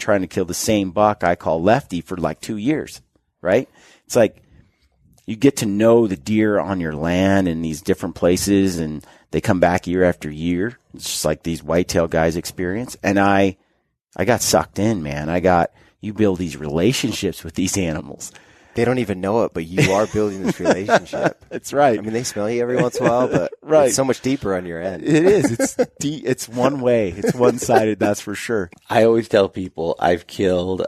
trying to kill the same buck I call Lefty for like 2 years, right? It's like you get to know the deer on your land in these different places, and they come back year after year. It's just like these whitetail guys experience. And I got sucked in, man. You build these relationships with these animals. They don't even know it, but you are building this relationship. That's right. I mean, they smell you every once in a while, but right. It's so much deeper on your end. It is. It's deep. It's one way. It's one-sided, that's for sure. I always tell people I've killed,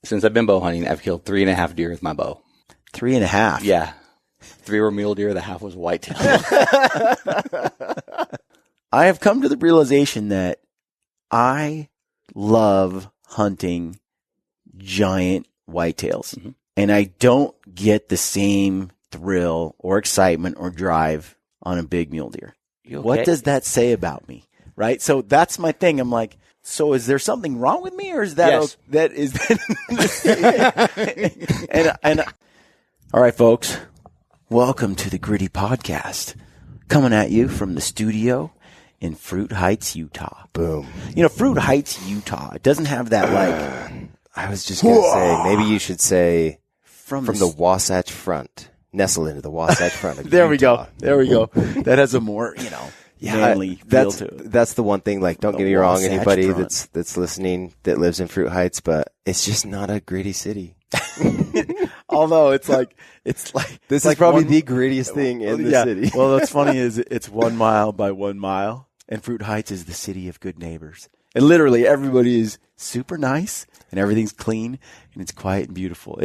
since I've been bow hunting, I've killed 3.5 deer with my bow. 3.5? Yeah. 3 were mule deer, the half was whitetail. I have come to the realization that I love hunting giant whitetails. Mm-hmm. And I don't get the same thrill or excitement or drive on a big mule deer. Okay? What does that say about me? Right? So that's my thing. I'm like, so is there something wrong with me, or is that yes. that is and all right, folks, welcome to the Gritty Podcast, coming at you from the studio in Fruit Heights, Utah. Boom. You know, Fruit Heights, Utah. It doesn't have that like. I was just gonna say, maybe you should say from the Wasatch Front, nestle into the Wasatch Front of There Utah. There we go. That has a more, manly feel to it. That's the one thing. Like, don't get me wrong, Wasatch anybody Front. that's listening that lives in Fruit Heights, but it's just not a gritty city. Although it's like this is probably the grittiest thing in the city. Well, what's funny is it's 1 mile by 1 mile, and Fruit Heights is the city of good neighbors. And literally everybody is super nice, and everything's clean, and it's quiet and beautiful.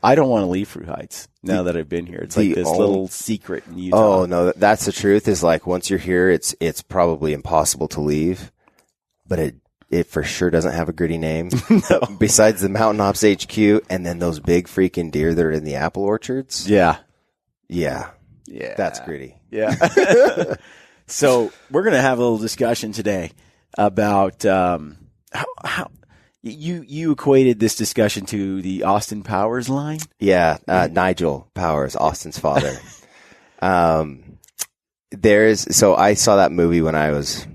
I don't want to leave Fruit Heights now that I've been here. It's like this little secret in Utah. Oh no, that's the truth. Is like once you're here, it's probably impossible to leave. But it for sure doesn't have a gritty name. No. Besides the Mountain Ops HQ, and then those big freaking deer that are in the apple orchards. Yeah, that's gritty. Yeah. So we're gonna have a little discussion today about how you equated this discussion to the Austin Powers line. Yeah, Nigel Powers, Austin's father. So I saw that movie when I was,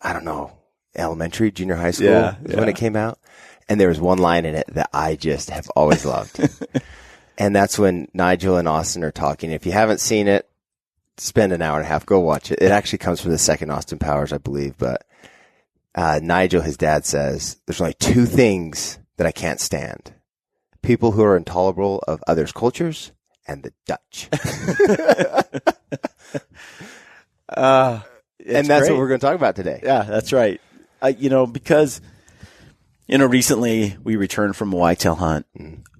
I don't know, elementary, junior high school when it came out. And there was one line in it that I just have always loved. And that's when Nigel and Austin are talking. If you haven't seen it, spend an hour and a half, go watch it. It actually comes from the second Austin Powers, I believe. But Nigel, his dad, says, there's only 2 things that I can't stand. People who are intolerable of others' cultures and the Dutch. And that's what we're going to talk about today. Yeah, that's right. Because, recently we returned from a whitetail hunt.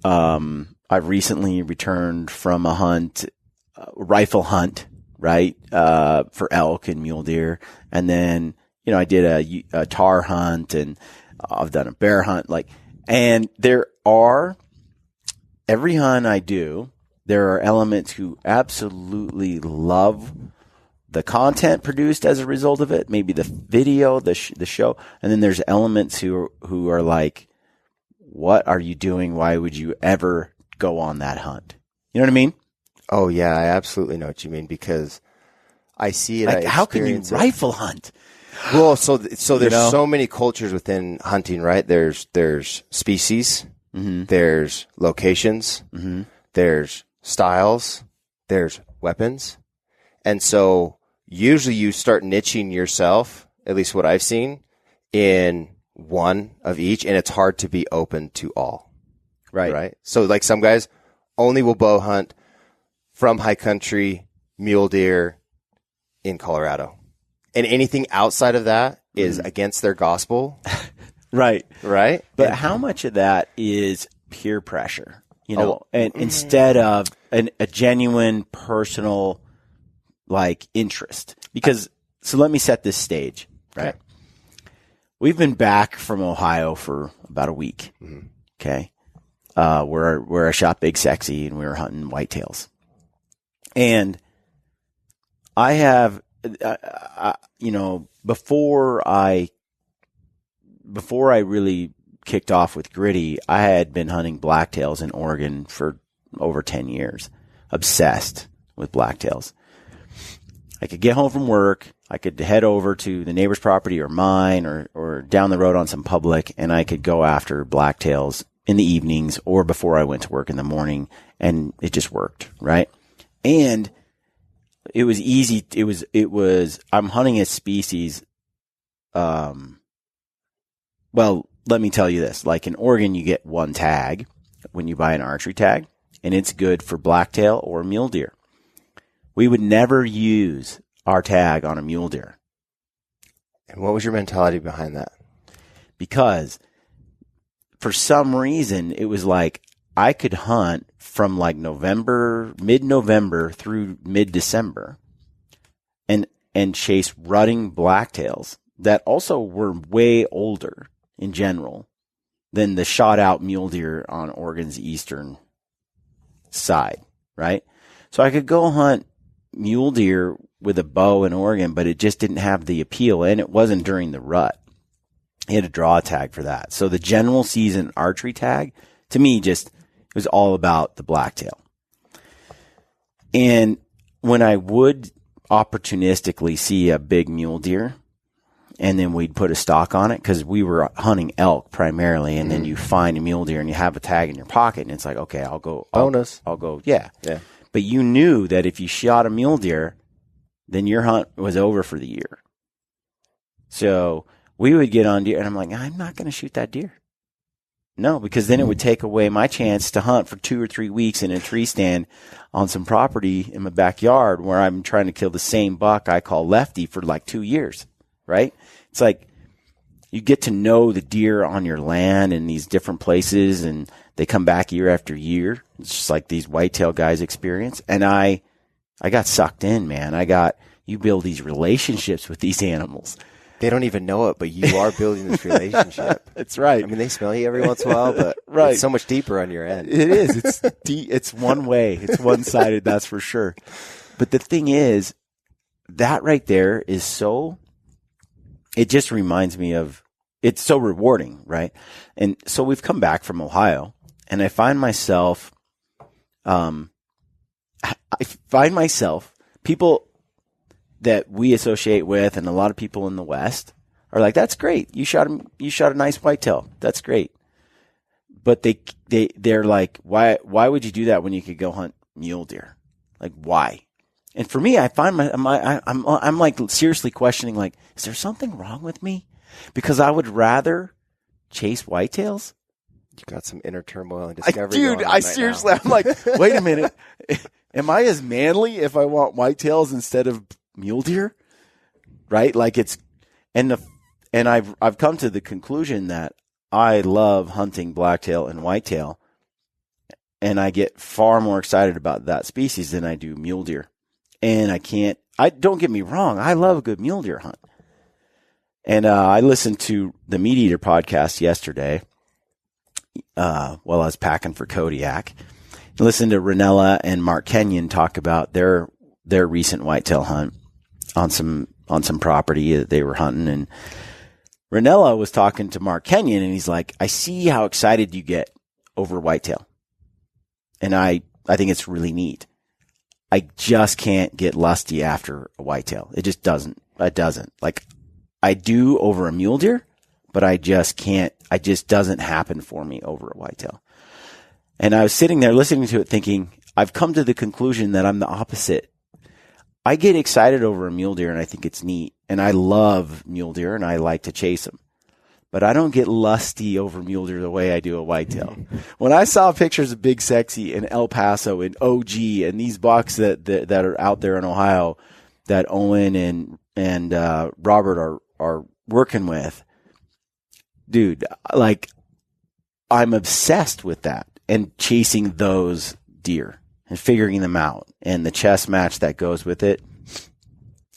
I've recently returned from a hunt, rifle hunt, right? For elk and mule deer. And then, I did a tar hunt, and I've done a bear hunt. And every hunt I do, there are elements who absolutely love the content produced as a result of it, maybe the video, the show. And then there's elements who are like, what are you doing? Why would you ever go on that hunt? You know what I mean? Oh yeah, I absolutely know what you mean, because I see it. Like, how can you rifle hunt? Well, so there's so many cultures within hunting, right? There's species, mm-hmm. there's locations, mm-hmm. there's styles, there's weapons. And so usually you start niching yourself, at least what I've seen, in one of each, and it's hard to be open to all. Right? So like some guys only will bow hunt from high country, mule deer in Colorado. And anything outside of that is against their gospel. Right. But and how much of that is peer pressure? And instead of a genuine personal interest? Because so let me set this stage, right? Okay. We've been back from Ohio for about a week. Mm-hmm. Okay. Where I shot Big Sexy, and we were hunting whitetails. And I have, before I really kicked off with Gritty, I had been hunting blacktails in Oregon for over 10 years, obsessed with blacktails. I could get home from work. I could head over to the neighbor's property or mine or down the road on some public, and I could go after blacktails in the evenings or before I went to work in the morning, and it just worked, right? And it was easy. It was, I'm hunting a species. Well, let me tell you this. Like in Oregon, you get one tag when you buy an archery tag, and it's good for blacktail or mule deer. We would never use our tag on a mule deer. And what was your mentality behind that? Because for some reason, it was like I could hunt from like mid-November through mid-December and chase rutting blacktails that also were way older in general than the shot out mule deer on Oregon's eastern side, right? So I could go hunt mule deer with a bow in Oregon, but it just didn't have the appeal, and it wasn't during the rut. You had to draw a tag for that. So the general season archery tag, to me, it was all about the blacktail. And when I would opportunistically see a big mule deer, and then we'd put a stock on it, because we were hunting elk primarily, and then you find a mule deer and you have a tag in your pocket, and it's like, okay, I'll go. Bonus. I'll go, yeah. Yeah. But you knew that if you shot a mule deer, then your hunt was over for the year. So we would get on deer, and I'm like, I'm not going to shoot that deer. No, because then it would take away my chance to hunt for 2 or 3 weeks in a tree stand on some property in my backyard where I'm trying to kill the same buck I call Lefty for like 2 years, right? It's like you get to know the deer on your land in these different places, and they come back year after year. It's just like these whitetail guys experience. And I got sucked in, man. You build these relationships with these animals. They don't even know it, but you are building this relationship. That's right. I mean, they smell you every once in a while, but right. It's so much deeper on your end. It is. It's deep. It's one way. It's one-sided, that's for sure. But the thing is, that right there is it just reminds me of, it's so rewarding, right? And so we've come back from Ohio, and I find myself, people that we associate with, and a lot of people in the West are like, that's great. You shot a nice whitetail. That's great. But they're like, why would you do that when you could go hunt mule deer? Like, why? And for me, I find I'm like seriously questioning, like, is there something wrong with me? Because I would rather chase whitetails. You got some inner turmoil and discovery. I'm like, wait a minute. Am I as manly if I want whitetails instead of mule deer? Right? Like and I've come to the conclusion that I love hunting blacktail and whitetail, and I get far more excited about that species than I do mule deer. And don't get me wrong, I love a good mule deer hunt. And I listened to the Meat Eater podcast yesterday while I was packing for Kodiak. I listened to Ranella and Mark Kenyon talk about their recent whitetail hunt on some property that they were hunting. And Ranella was talking to Mark Kenyon, and he's like, I see how excited you get over whitetail. And I think it's really neat. I just can't get lusty after a whitetail. It just doesn't. It doesn't. Like, I do over a mule deer, but I just can't. It just doesn't happen for me over a whitetail. And I was sitting there listening to it thinking, I've come to the conclusion that I'm the opposite. I get excited over a mule deer, and I think it's neat. And I love mule deer, and I like to chase them. But I don't get lusty over mule deer the way I do a whitetail. When I saw pictures of Big Sexy in El Paso and OG and these bucks that are out there in Ohio that Owen and Robert are working with, dude, like, I'm obsessed with that and chasing those deer and figuring them out and the chess match that goes with it.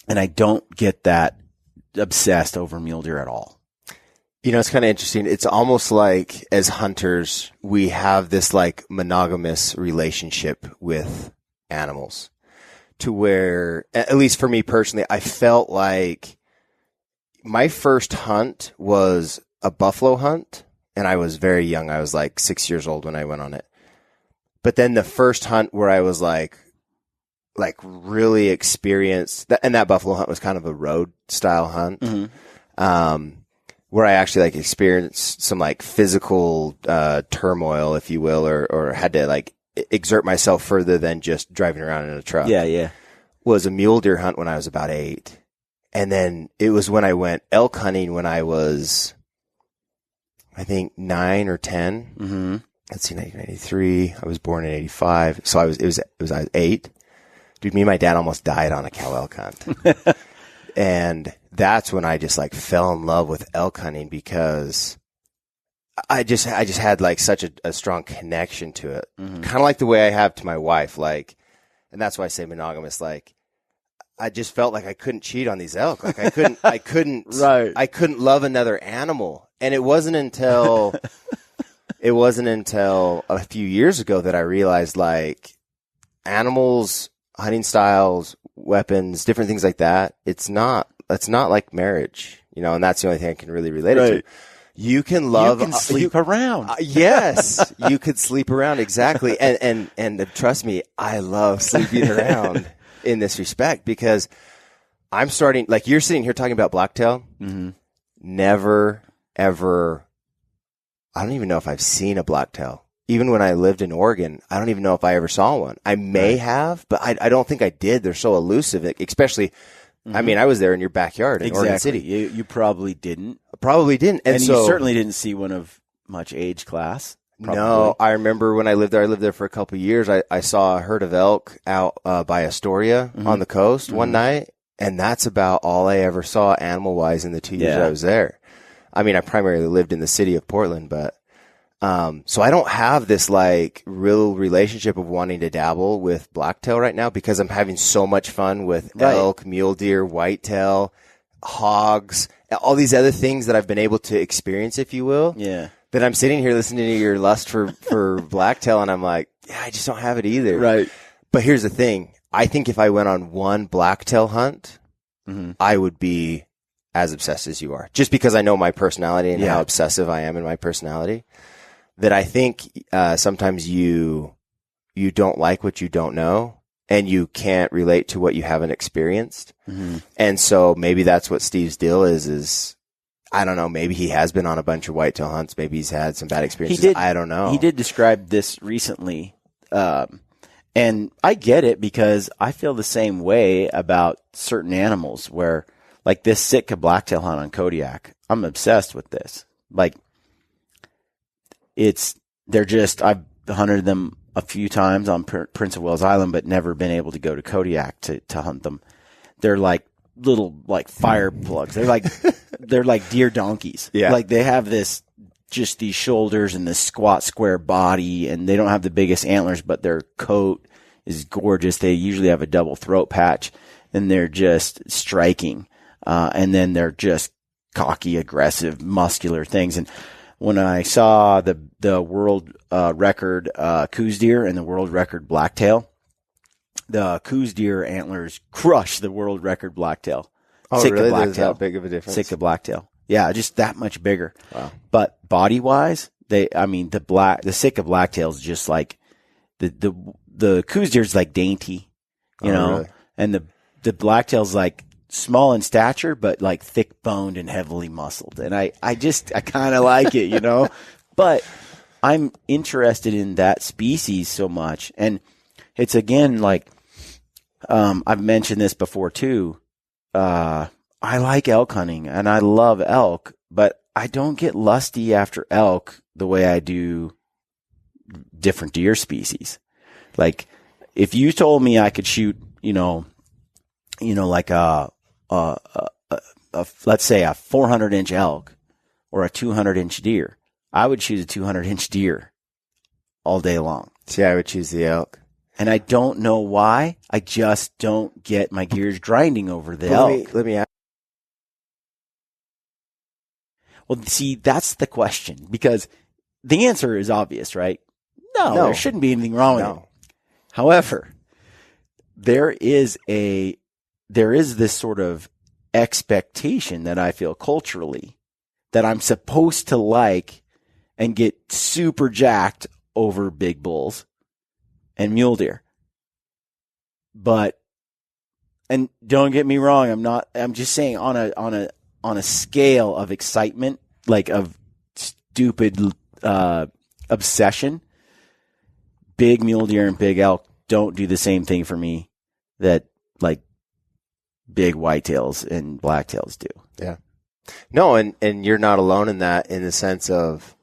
And I don't get that obsessed over mule deer at all. You know, it's kind of interesting. It's almost like as hunters, we have this like monogamous relationship with animals to where, at least for me personally, I felt like my first hunt was a buffalo hunt, and I was very young. I was like 6 years old when I went on it. But then the first hunt where I was like, like really experienced that, and that buffalo hunt was kind of a road style hunt. Where I actually like experienced some like physical turmoil, if you will, or had to like exert myself further than just driving around in a truck. Yeah. Was a mule deer hunt when I was about 8. And then it was when I went elk hunting when I was, I think 9 or 10. Let's see, 1993. I was born in 85. So I was 8. Dude, me and my dad almost died on a cow elk hunt. And that's when I just like fell in love with elk hunting because I just had like such a strong connection to it. Kind of like the way I have to my wife. Like, and that's why I say monogamous. Like, I just felt like I couldn't cheat on these elk. Like I couldn't right. I couldn't love another animal. And it wasn't until a few years ago that I realized like animals, hunting styles, weapons, different things like that. It's not like marriage, you know, and that's the only thing I can really relate it to. You can love, you can sleep around. Yes, you could sleep around. Exactly. And trust me, I love sleeping around in this respect because I'm starting, like you're sitting here talking about blacktail. Never, ever. I don't even know if I've seen a blacktail. Even when I lived in Oregon, I don't even know if I ever saw one. I may have, but I don't think I did. They're so elusive, especially, I mean, I was there in your backyard in Oregon City. You probably didn't. Probably didn't. And you certainly didn't see one of much age class. Probably. No, I remember when I lived there for a couple of years. I saw a herd of elk out by Astoria on the coast one night, and that's about all I ever saw animal-wise in the 2 years I was there. I mean, I primarily lived in the city of Portland, but so I don't have this like real relationship of wanting to dabble with blacktail right now because I'm having so much fun with elk, mule deer, whitetail, hogs, all these other things that I've been able to experience, if you will. Yeah. That I'm sitting here listening to your lust for blacktail, and I'm like, yeah, I just don't have it either. Right. But here's the thing. I think if I went on one blacktail hunt, I would be as obsessed as you are. Just because I know my personality and how obsessive I am in my personality. That I think sometimes you don't like what you don't know, and you can't relate to what you haven't experienced. And so maybe that's what Steve's deal is I don't know, maybe he has been on a bunch of whitetail hunts. Maybe he's had some bad experiences. I don't know. He did describe this recently. And I get it because I feel the same way about certain animals where like this Sitka blacktail hunt on Kodiak, I'm obsessed with this. Like I've hunted them a few times on Prince of Wales Island, but never been able to go to Kodiak to hunt them. They're like little like fire plugs. They're like deer donkeys. Yeah. Like they have just these shoulders and this squat square body, and they don't have the biggest antlers, but their coat is gorgeous. They usually have a double throat patch, and they're just striking. And then they're just cocky, aggressive, muscular things. And when I saw the world record coos deer and the world record blacktail, the coos deer antlers crush the world record blacktail. Oh, Sitka really? blacktail. There's that big of a difference? Sitka blacktail. Yeah, just that much bigger. Wow. But body-wise, the Sitka blacktail is just like the coos deer is like dainty, you know, really? And the blacktail's like small in stature, but like thick boned and heavily muscled. And I kind of like it, you know, but I'm interested in that species so much. And it's again, like, I've mentioned this before too. I like elk hunting and I love elk, but I don't get lusty after elk the way I do different deer species. Like if you told me I could shoot, like let's say a 400-inch elk or a 200-inch deer, I would choose a 200-inch deer all day long. See, I would choose the elk. And I don't know why. I just don't get my gears grinding over the elk. Let me ask. Well, see, that's the question, because the answer is obvious, right? No, there shouldn't be anything wrong with it. However, there is this sort of expectation that I feel culturally that I'm supposed to like and get super jacked over big bulls and mule deer. and don't get me wrong, I'm just saying on a scale of excitement, like of stupid obsession, big mule deer and big elk don't do the same thing for me that like big whitetails and blacktails do. Yeah. No, and you're not alone in that, in the sense of,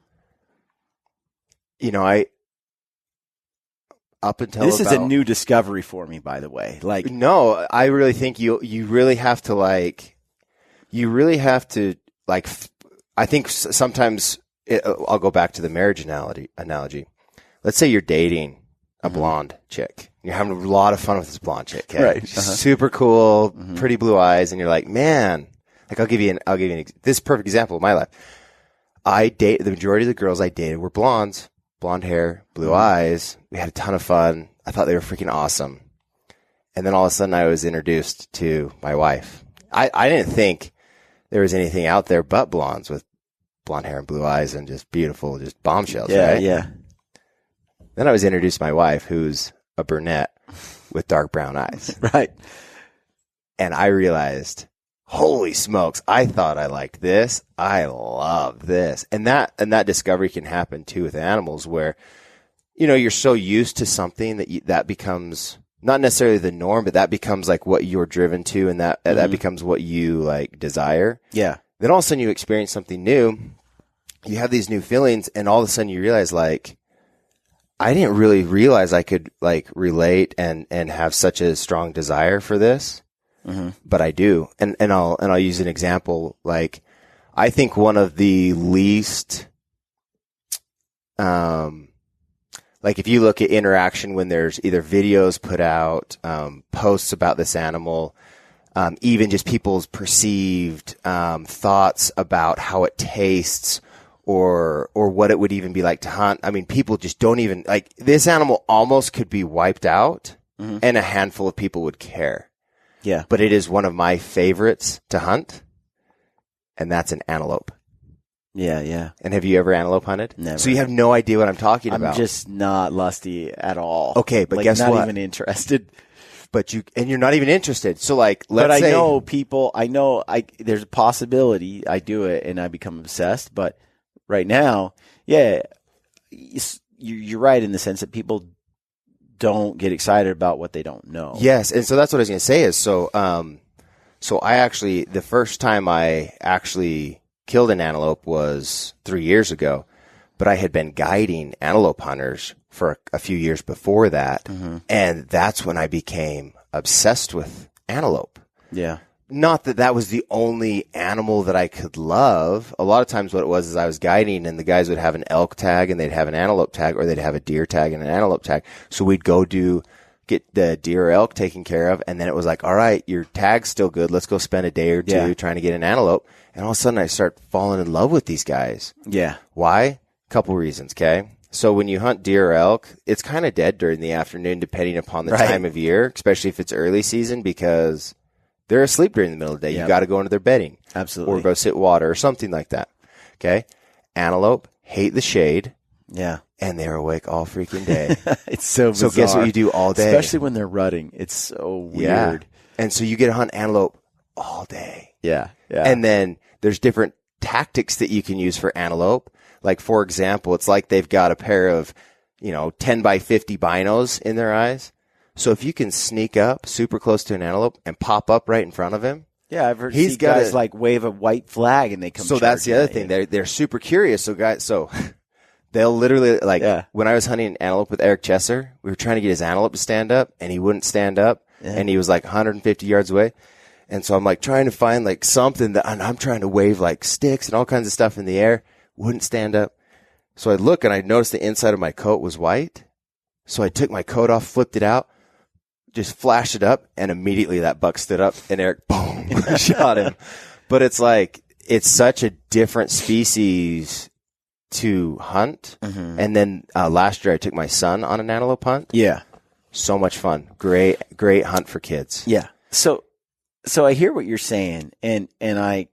up until this is a new discovery for me, by the way. Like, no, I really think you really have to I think sometimes I'll go back to the marriage analogy. Let's say you're dating a blonde chick. You're having a lot of fun with this blonde chick. Okay? Right. She's super cool, pretty blue eyes. And you're like, man, like I'll give you this perfect example of my life. The majority of the girls I dated were blondes, blonde hair, blue eyes. We had a ton of fun. I thought they were freaking awesome. And then all of a sudden I was introduced to my wife. I didn't think there was anything out there but blondes with blonde hair and blue eyes and just beautiful, just bombshells. yeah, right? yeah. Then I was introduced to my wife, who's a brunette with dark brown eyes. Right. And I realized, holy smokes, I thought I liked this. I love this. And that discovery can happen too with animals, where, you're so used to something that becomes not necessarily the norm, but that becomes like what you're driven to, and that becomes what you like desire. Yeah. Then all of a sudden you experience something new. You have these new feelings, and all of a sudden you realize, like, I didn't really realize I could like relate and have such a strong desire for this, but I do. And I'll use an example. Like, I think one of the least, like if you look at interaction when there's either videos put out, posts about this animal, even just people's perceived thoughts about how it tastes, or what it would even be like to hunt. I mean, people just don't even, like, this animal almost could be wiped out and a handful of people would care. Yeah. But it is one of my favorites to hunt, and that's an antelope. Yeah, yeah. And have you ever antelope hunted? Never. So you have no idea what I'm talking about. I'm just not lusty at all. Okay, but like, guess not what? Not even interested. But you're not even interested. So like, let's say. But I know people, there's a possibility I do it and I become obsessed, but right now, yeah, you're right in the sense that people don't get excited about what they don't know. Yes, and so that's what I was going to say is, so I actually, the first time I actually killed an antelope was 3 years ago, but I had been guiding antelope hunters for a few years before that, and that's when I became obsessed with antelope. Yeah. Not that was the only animal that I could love. A lot of times what it was is I was guiding, and the guys would have an elk tag and they'd have an antelope tag, or they'd have a deer tag and an antelope tag. So we'd go get the deer or elk taken care of. And then it was like, all right, your tag's still good. Let's go spend a day or two trying to get an antelope. And all of a sudden I start falling in love with these guys. Yeah. Why? Couple reasons. Okay. So when you hunt deer or elk, it's kind of dead during the afternoon, depending upon the time of year, especially if it's early season, because they're asleep during the middle of the day. You got to go into their bedding. Absolutely. Or go sit water or something like that. Okay. Antelope hate the shade. Yeah. And they're awake all freaking day. It's so bizarre. So guess what you do all day? Especially when they're rutting. It's so weird. Yeah. And so you get to hunt antelope all day. Yeah. Yeah. And then there's different tactics that you can use for antelope. Like, for example, it's like they've got a pair of, 10 by 50 binos in their eyes. So if you can sneak up super close to an antelope and pop up right in front of him. Yeah, I've heard guys like wave a white flag and they come. So that's the other thing. They're super curious. So they'll literally, when I was hunting an antelope with Eric Chesser, we were trying to get his antelope to stand up, and he wouldn't stand up, and he was like 150 yards away. And so I'm like trying to find like something that, and I'm trying to wave like sticks and all kinds of stuff in the air, wouldn't stand up. So I look and I noticed the inside of my coat was white. So I took my coat off, flipped it out, just flashed it up, and immediately that buck stood up, and Eric, boom, shot him. But it's like, it's such a different species to hunt. And then last year I took my son on an antelope hunt. Yeah. So much fun. Great hunt for kids. Yeah. So I hear what you're saying, and I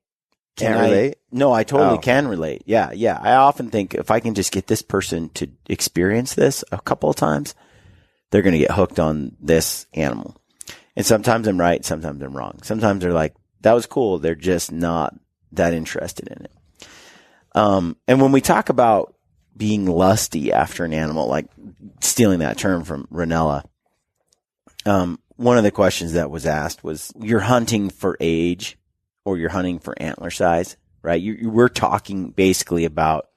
can't relate. No, I totally can relate. Yeah. Yeah. I often think if I can just get this person to experience this a couple of times, they're going to get hooked on this animal. And sometimes I'm right, sometimes I'm wrong. Sometimes they're like, that was cool. They're just not that interested in it. And when we talk about being lusty after an animal, like stealing that term from Ranella, one of the questions that was asked was, you're hunting for age or you're hunting for antler size, right? We're talking basically about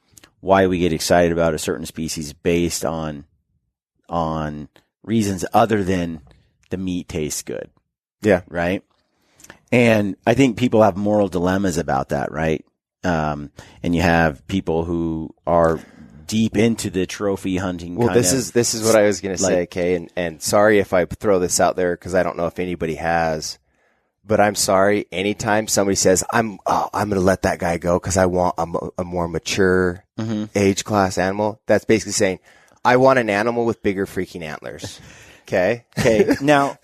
why we get excited about a certain species based on reasons other than the meat tastes good. Yeah. Right. And I think people have moral dilemmas about that, right? And you have people who are deep into the trophy hunting. Well, this is what I was going to say, Kay, and sorry if I throw this out there because I don't know if anybody has, but I'm sorry. Anytime somebody says I'm going to let that guy go because I want a more mature age class animal, that's basically saying I want an animal with bigger freaking antlers. Okay. Now,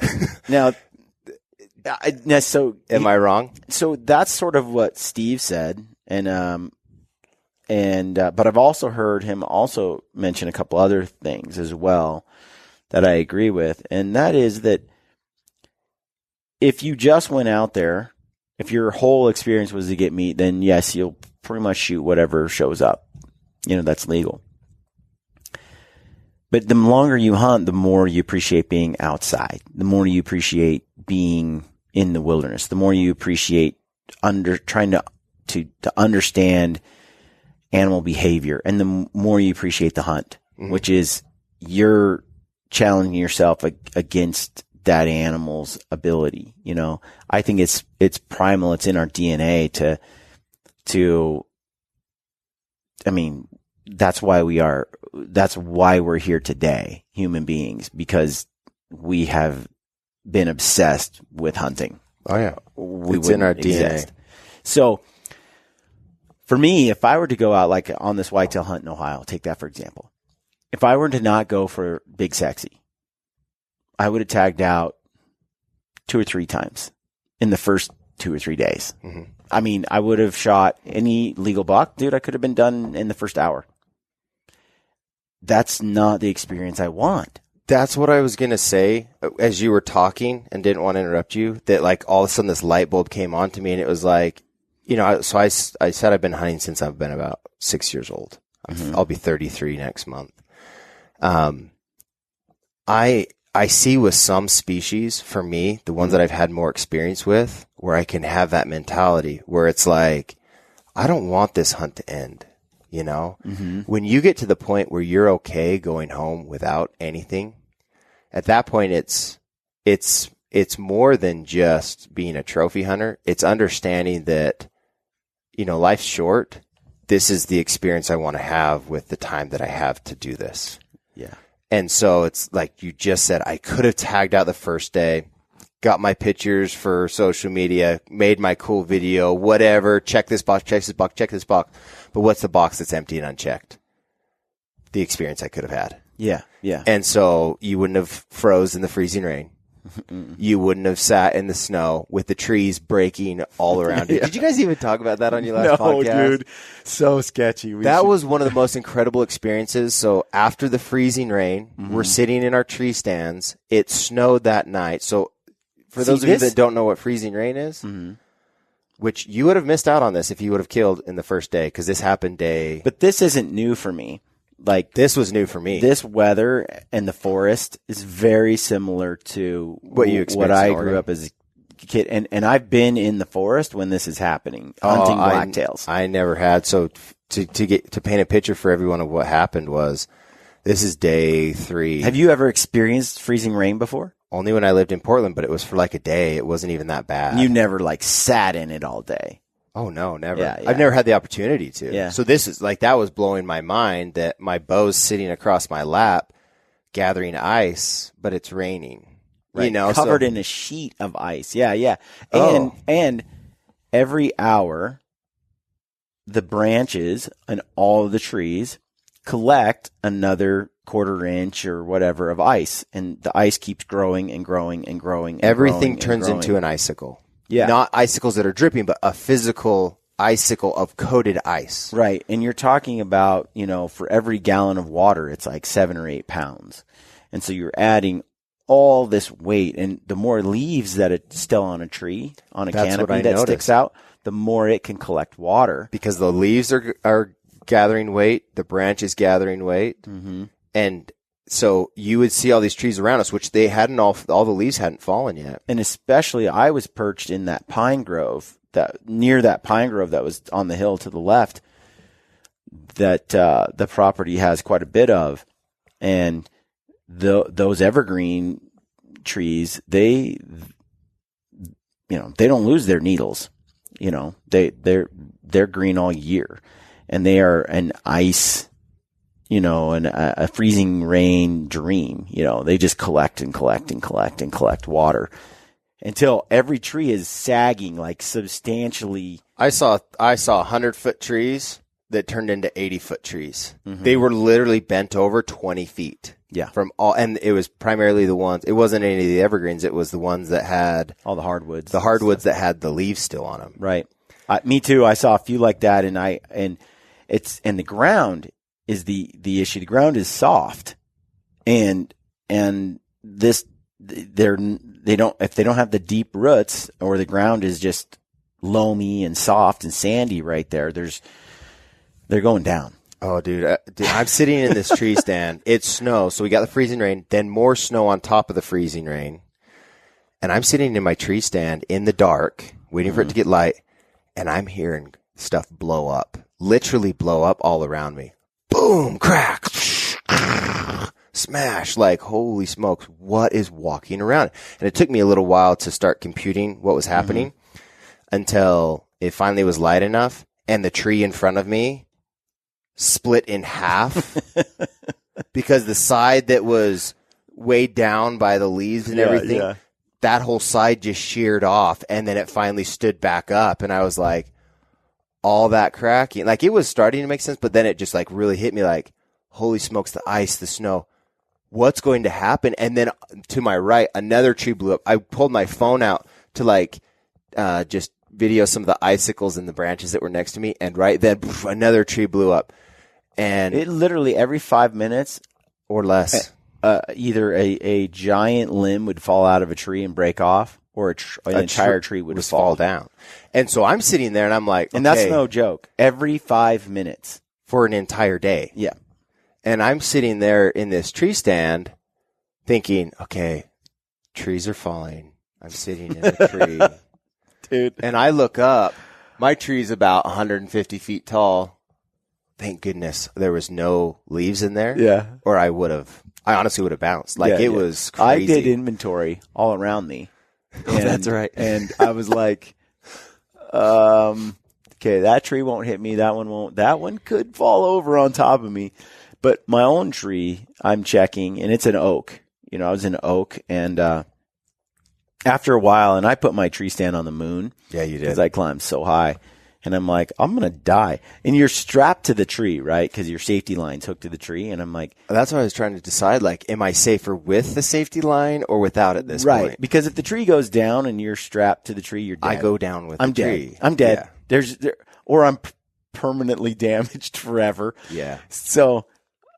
so am I wrong? So that's sort of what Steve said, but I've also heard him also mention a couple other things as well that I agree with, and that is that if you just went out there, if your whole experience was to get meat, then yes, you'll pretty much shoot whatever shows up. That's legal. But the longer you hunt, the more you appreciate being outside, the more you appreciate being in the wilderness, the more you appreciate trying to understand animal behavior, and the more you appreciate the hunt, which is you're challenging yourself against that animal's ability. I think it's primal. It's in our DNA that's why we're here today, human beings, because we have been obsessed with hunting. Oh yeah. It's in our DNA. So for me, if I were to go out like on this whitetail hunt in Ohio, take that for example. If I were to not go for Big Sexy, I would have tagged out 2 or 3 times in the first 2 or 3 days. Mm-hmm. I mean, I would have shot any legal buck. Dude, I could have been done in the first hour. That's not the experience I want. That's what I was going to say as you were talking and didn't want to interrupt you, that like all of a sudden this light bulb came on to me and it was like, so I said I've been hunting since I've been about 6 years old. Mm-hmm. I'll be 33 next month. I see with some species, for me, the ones that I've had more experience with, where I can have that mentality where it's like, I don't want this hunt to end. Mm-hmm. When you get to the point where you're okay going home without anything, at that point, it's more than just being a trophy hunter. It's understanding that, life's short. This is the experience I want to have with the time that I have to do this. Yeah. And so it's like you just said, I could have tagged out the first day, got my pictures for social media, made my cool video, whatever, check this box, check this box, check this box. But what's the box that's empty and unchecked? The experience I could have had. Yeah, yeah. And so you wouldn't have froze in the freezing rain. You wouldn't have sat in the snow with the trees breaking all around you. Yeah. Did you guys even talk about that on your last podcast? No, dude. So sketchy. That was one of the most incredible experiences. So after the freezing rain, we're sitting in our tree stands. It snowed that night. So for those of you that don't know what freezing rain is, which you would have missed out on this if you would have killed in the first day, because this happened day. But this isn't new for me. Like, this was new for me. This weather and the forest is very similar to what I grew up as a kid. And I've been in the forest when this is happening, hunting blacktails. I never had. So to paint a picture for everyone of what happened was, this is day 3. Have you ever experienced freezing rain before? Only when I lived in Portland, but it was for like a day. It wasn't even that bad. You never like sat in it all day. Oh, no, never. Yeah. I've never had the opportunity to. Yeah. So this is like, that was blowing my mind that my bow's sitting across my lap gathering ice, but it's raining. Right. Covered in a sheet of ice. Yeah, yeah. And every hour, the branches and all of the trees collect another 1/4 inch or whatever of ice. And the ice keeps growing and growing and growing. And everything growing turns and growing. into an icicle. Yeah. Not icicles that are dripping, but a physical icicle of coated ice. Right. And you're talking about, for every gallon of water, it's like 7 or 8 pounds. And so you're adding all this weight, and the more leaves that it's still on a tree, on a canopy that sticks out, the more it can collect water. Because the leaves are gathering weight, the branch is gathering weight, and so you would see all these trees around us, which they hadn't all the leaves hadn't fallen yet. And especially, I was perched in that pine grove, near that pine grove that was on the hill to the left, that the property has quite a bit of, and those evergreen trees, they don't lose their needles. They're green all year, and they are an ice, and a freezing rain dream. They just collect and collect and collect and collect water until every tree is sagging like substantially. I saw 100-foot trees that turned into 80-foot trees. They were literally bent over 20 feet. Yeah. And it was primarily the ones, it wasn't any of the evergreens, it was the ones that had all the hardwoods. The hardwoods that had the leaves still on them. Right. Me too. I saw a few like that, and the ground is the issue. The ground is soft, and if they don't have the deep roots, or the ground is just loamy and soft and sandy right there, they're going down. Oh, dude, I'm sitting in this tree stand. It's snow, so we got the freezing rain, then more snow on top of the freezing rain. And I'm sitting in my tree stand in the dark, waiting for it to get light, and I'm hearing stuff blow up, literally blow up all around me. Boom, crack, smash, like, holy smokes, what is walking around? And it took me a little while to start computing what was happening until it finally was light enough, and the tree in front of me split in half because the side that was weighed down by the leaves and everything, that whole side just sheared off, and then it finally stood back up, and I was like, all that cracking, like, it was starting to make sense, but then it just like really hit me like, holy smokes, the ice, the snow, what's going to happen? And then to my right, another tree blew up. I pulled my phone out to like just video some of the icicles and the branches that were next to me, and right then another tree blew up. And it literally every 5 minutes or less, either a giant limb would fall out of a tree and break off, or an entire tree would fall down. And so I'm sitting there and I'm like, and that's no joke. Every 5 minutes for an entire day. Yeah. And I'm sitting there in this tree stand thinking, okay, trees are falling. I'm sitting in a tree. Dude. And I look up. My tree's about 150 feet tall. Thank goodness there was no leaves in there. Yeah. Or I honestly would have bounced. Like, it was crazy. I did inventory all around me. And, that's right. And I was like, okay, that tree won't hit me. That one won't. That one could fall over on top of me. But my own tree, I'm checking, and it's an oak. I was in oak, and after a while, and I put my tree stand on the moon. Yeah, you did. Because I climbed so high. And I'm like, I'm going to die. And you're strapped to the tree, right? Because your safety line's hooked to the tree. And I'm like, that's what I was trying to decide. Like, am I safer with the safety line or without at this point? Right. Because if the tree goes down and you're strapped to the tree, you're dead. I go down with the tree. I'm dead. Yeah. Or I'm permanently damaged forever. Yeah. So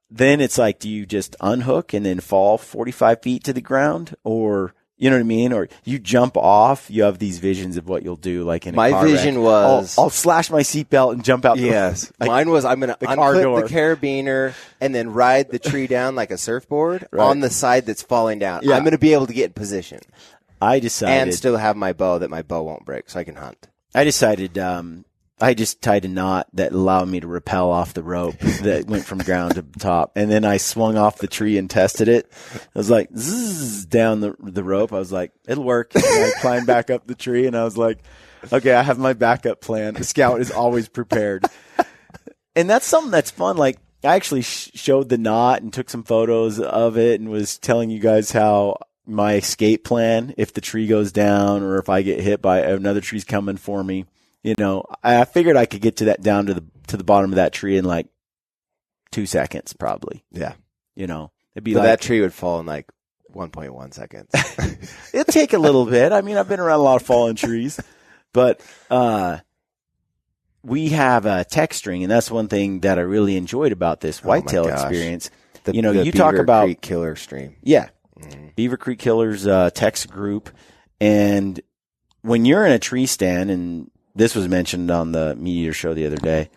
then it's like, do you just unhook and then fall 45 feet to the ground? Or, you know what I mean? Or you jump off. You have these visions of what you'll do, like in a car My vision wreck. was, I'll slash my seatbelt and jump out. Yes. Mine was, I'm going to unclip the carabiner and then ride the tree down like a surfboard on the side that's falling down. Yeah. I'm going to be able to get in position. I decided. And still have my bow that my bow won't break so I can hunt. I decided, I just tied a knot that allowed me to rappel off the rope that went from ground to top. And then I swung off the tree and tested it. I was like, zzz, down the rope. I was like, it'll work. And I climbed back up the tree, and I was like, okay, I have my backup plan. The scout is always prepared. And that's something that's fun. Like, I actually showed the knot and took some photos of it and was telling you guys how my escape plan, if the tree goes down or if I get hit by another tree's coming for me. I figured I could get to that down to the bottom of that tree in like 2 seconds, probably. Yeah. It'd be but like that tree would fall in like 1.1 seconds. It'd take a little bit. I mean, I've been around a lot of fallen trees, but we have a text string, and that's one thing that I really enjoyed about this whitetail experience. The you talk Beaver about Creek Killer stream. Yeah. Beaver Creek Killers text group. And when you're in a tree stand, and this was mentioned on the Meat Eater show the other day,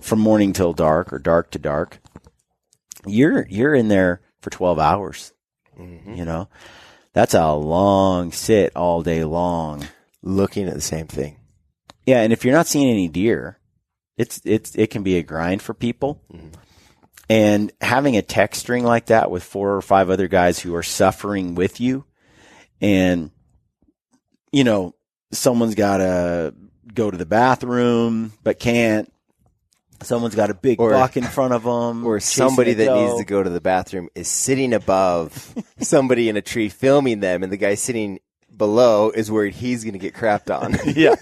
from morning till dark or dark to dark, you're in there for 12 hours. You know, that's a long sit all day long, looking at the same thing. Yeah, and if you're not seeing any deer, it can be a grind for people. And having a text string like that with 4 or 5 other guys who are suffering with you, and you know, someone's got to go to the bathroom but can't. Someone's got a big buck in front of them. Or somebody that needs to go to the bathroom is sitting above somebody in a tree filming them, and the guy sitting below is worried he's going to get crapped on. Yeah.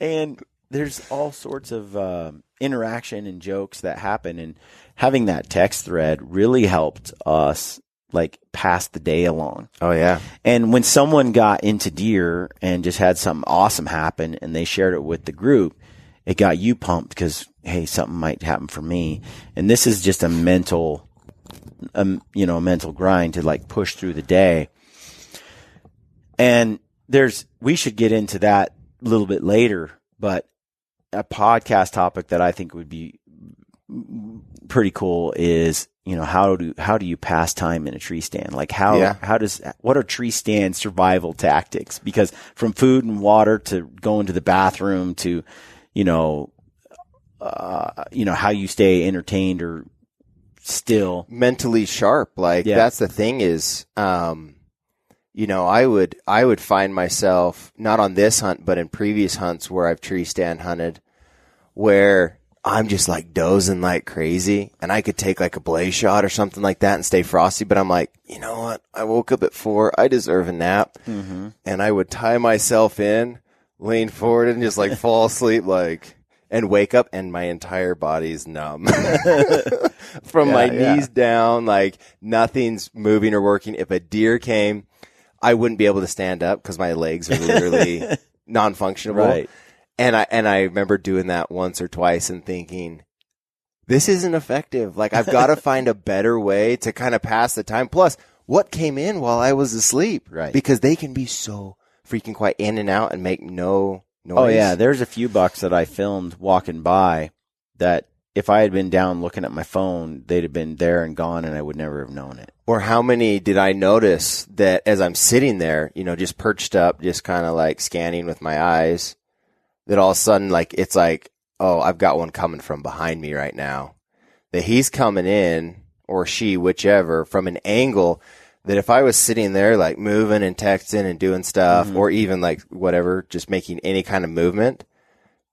And there's all sorts of interaction and jokes that happen. And having that text thread really helped us, like, pass the day along. Oh, yeah. And when someone got into deer and just had something awesome happen and they shared it with the group, it got you pumped because, hey, something might happen for me. And this is just a mental grind to, like, push through the day. And we should get into that a little bit later, but a podcast topic that I think would be pretty cool is, you know, how do you pass time in a tree stand? Like what are tree stand survival tactics? Because from food and water to going to the bathroom to, how you stay entertained or still mentally sharp. That's the thing is, I would find myself not on this hunt, but in previous hunts where I've tree stand hunted where I'm just like dozing like crazy and I could take like a blaze shot or something like that and stay frosty. But I'm like, you know what? I woke up at 4. I deserve a nap. Mm-hmm. And I would tie myself in, lean forward and just like fall asleep, and wake up and my entire body's numb from my knees down. Like nothing's moving or working. If a deer came, I wouldn't be able to stand up because my legs are literally non-functionable. Right. And I remember doing that once or twice and thinking, this isn't effective. Like, I've got to find a better way to kind of pass the time. Plus, what came in while I was asleep? Right. Because they can be so freaking quiet in and out and make no noise. Oh, yeah. There's a few bucks that I filmed walking by that if I had been down looking at my phone, they'd have been there and gone and I would never have known it. Or how many did I notice that as I'm sitting there, just perched up, just kind of like scanning with my eyes, that all of a sudden, it's like, oh, I've got one coming from behind me right now. That he's coming in, or she, whichever, from an angle that if I was sitting there, like, moving and texting and doing stuff, or even, like, whatever, just making any kind of movement,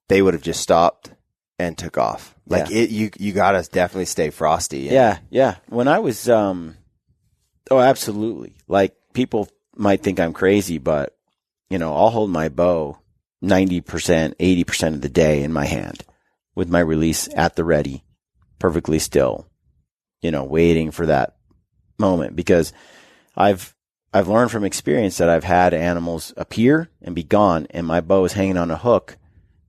they would have just stopped and took off. Like, you got to definitely stay frosty. Yeah. When I was, absolutely. Like, people might think I'm crazy, but, I'll hold my bow 90%, 80% of the day in my hand with my release at the ready, perfectly still, waiting for that moment, because I've learned from experience that I've had animals appear and be gone and my bow is hanging on a hook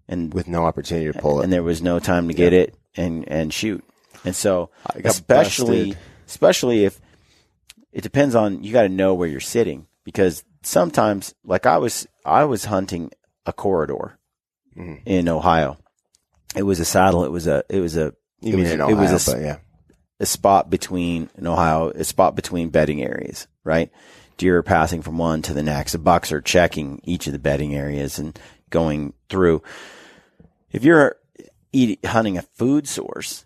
and with no opportunity to pull it. And there was no time to get it and shoot. And so especially if it depends on, you got to know where you're sitting, because sometimes, like I was hunting a corridor in Ohio. It was a saddle. It was a spot between bedding areas, right? Deer are passing from one to the next. The bucks are checking each of the bedding areas and going through. If you're hunting a food source,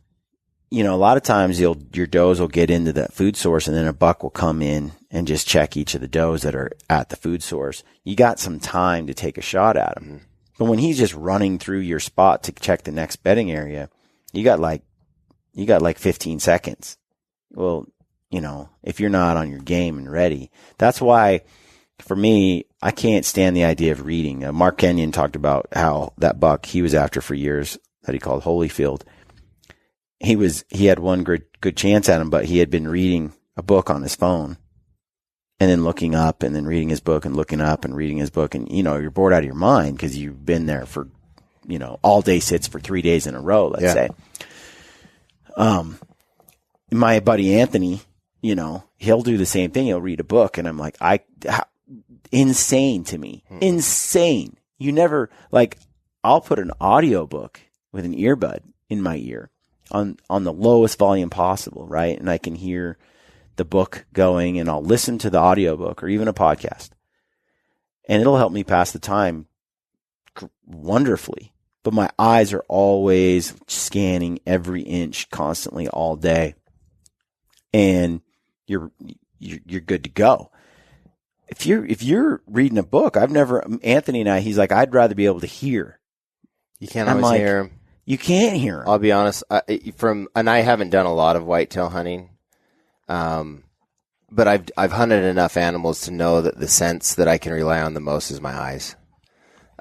a lot of times your does will get into that food source and then a buck will come in and just check each of the does that are at the food source. You got some time to take a shot at him. But when he's just running through your spot to check the next bedding area, you got like 15 seconds. Well, if you're not on your game and ready, that's why for me, I can't stand the idea of reading. Mark Kenyon talked about how that buck he was after for years that he called Holyfield. He had one good chance at him, but he had been reading a book on his phone and then looking up and then reading his book and looking up and reading his book. And, you're bored out of your mind because you've been there for, all day sits for 3 days in a row, let's say. My buddy Anthony, he'll do the same thing. He'll read a book, and I'm like, insane to me. Insane. You never, like, I'll put an audiobook with an earbud in my ear on the lowest volume possible, right? And I can hear the book going, and I'll listen to the audiobook or even a podcast. And it'll help me pass the time wonderfully. But my eyes are always scanning every inch constantly all day. And you're good to go. If you're reading a book, Anthony and I, he's like, I'd rather be able to hear. You can't always hear him. You can't hear him. I'll be honest, and I haven't done a lot of whitetail hunting. But I've hunted enough animals to know that the sense that I can rely on the most is my eyes.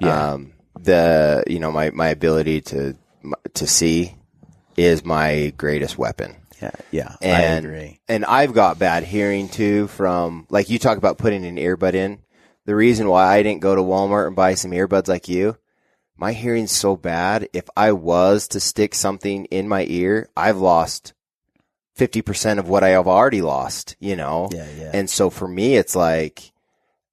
Yeah. My ability to see is my greatest weapon. Yeah, I agree. And I've got bad hearing too from, like, you talk about putting an earbud in. The reason why I didn't go to Walmart and buy some earbuds like you, my hearing's so bad. If I was to stick something in my ear, I've lost 50% of what I have already lost, Yeah. And so for me, it's like,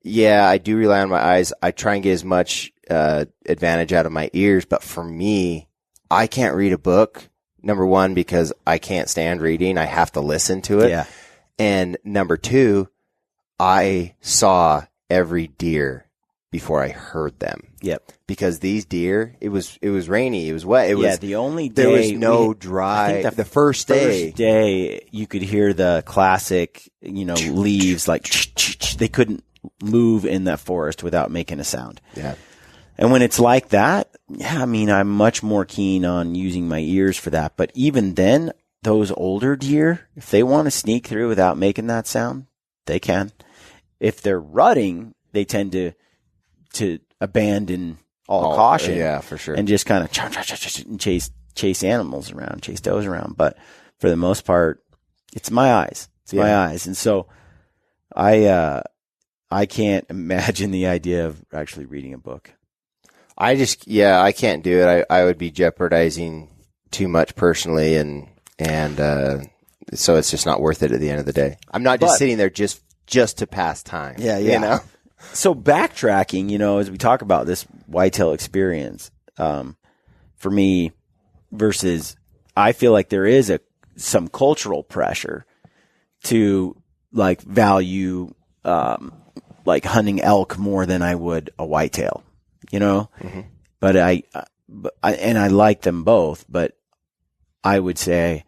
yeah, I do rely on my eyes. I try and get as much advantage out of my ears. But for me, I can't read a book. Number one, because I can't stand reading. I have to listen to it. Yeah. And number two, I saw every deer before I heard them. Yep. Because these deer, it was rainy, it was wet. The only day there was no dry. The first day you could hear the classic, leaves like they couldn't move in that forest without making a sound. Yeah. And when it's like that, I'm much more keen on using my ears for that. But even then, those older deer, if they want to sneak through without making that sound, they can. If they're rutting, they tend to abandon all caution. Yeah, for sure. And just kind of and chase animals around, chase does around. But for the most part, it's my eyes. It's my eyes. And so I can't imagine the idea of actually reading a book. I can't do it. I would be jeopardizing too much personally, and so it's just not worth it at the end of the day. I'm not just sitting there just to pass time. Yeah. So backtracking, as we talk about this whitetail experience, for me, versus I feel like there is some cultural pressure to like value like hunting elk more than I would a whitetail. Mm-hmm. But I like them both, but I would say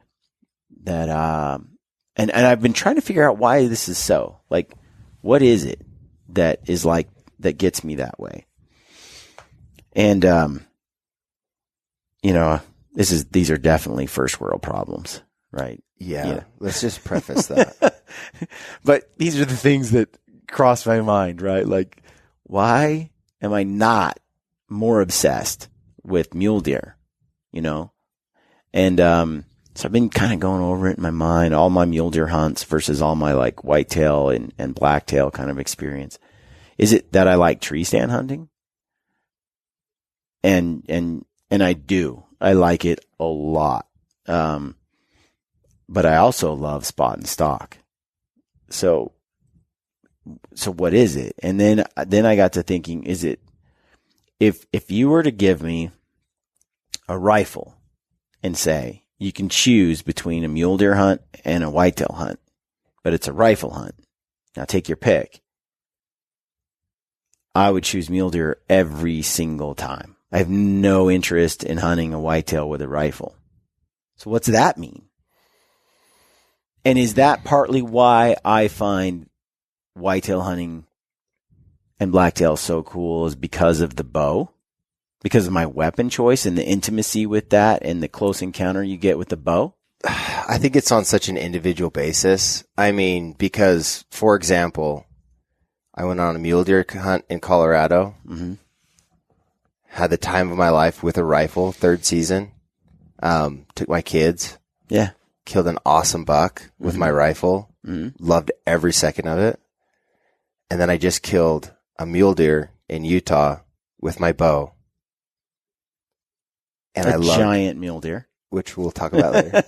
that, and I've been trying to figure out why this is so. Like, what is it that is like, that gets me that way? And, these are definitely first world problems, right? Yeah. Let's just preface that. But these are the things that cross my mind, right? Like, why am I not more obsessed with mule deer, And so I've been kind of going over it in my mind, all my mule deer hunts versus all my like whitetail and blacktail kind of experience. Is it that I like tree stand hunting? And I do. I like it a lot. But I also love spot and stalk. So what is it? And then I got to thinking, is it, if you were to give me a rifle and say you can choose between a mule deer hunt and a whitetail hunt, but it's a rifle hunt, now take your pick, I would choose mule deer every single time. I have no interest in hunting a whitetail with a rifle. So what's that mean? And is that partly why I find whitetail hunting and blacktail so cool, is because of the bow, because of my weapon choice and the intimacy with that and the close encounter you get with the bow? I think it's on such an individual basis. Because, for example, I went on a mule deer hunt in Colorado, had the time of my life with a rifle, third season, took my kids, killed an awesome buck with my rifle, loved every second of it. And then I just killed a mule deer in Utah with my bow. And I loved giant mule deer, which we'll talk about later.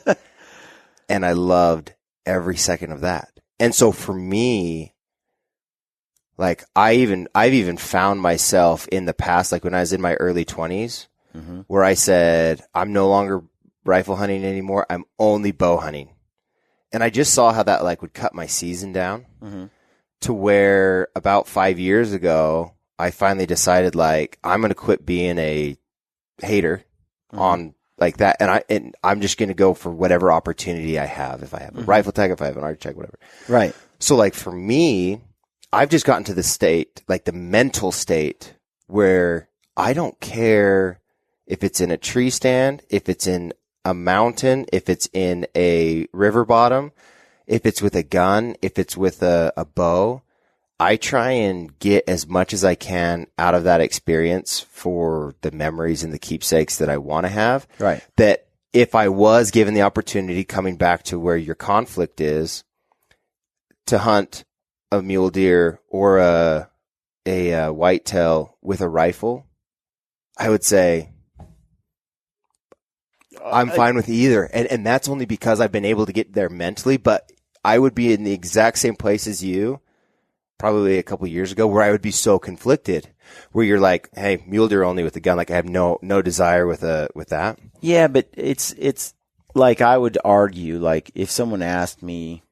And I loved every second of that. And so for me, like I've even found myself in the past, like when I was in my early 20s, where I said, I'm no longer rifle hunting anymore. I'm only bow hunting. And I just saw how that like would cut my season down to where about 5 years ago, I finally decided like, I'm going to quit being a hater on like that. And I'm just going to go for whatever opportunity I have. If I have a rifle tag, if I have an archery tag, whatever. Right. So like for me, I've just gotten to the state, like the mental state where I don't care if it's in a tree stand, if it's in a mountain, if it's in a river bottom, if it's with a gun, if it's with a bow. I try and get as much as I can out of that experience for the memories and the keepsakes that I want to have. Right. That if I was given the opportunity, coming back to where your conflict is, to hunt a mule deer or a whitetail with a rifle, I would say I'm fine with either. And that's only because I've been able to get there mentally, but I would be in the exact same place as you probably a couple of years ago where I would be so conflicted, where you're like, hey, mule deer only with a gun. Like I have no desire with that. Yeah. But it's like, I would argue, like if someone asked me,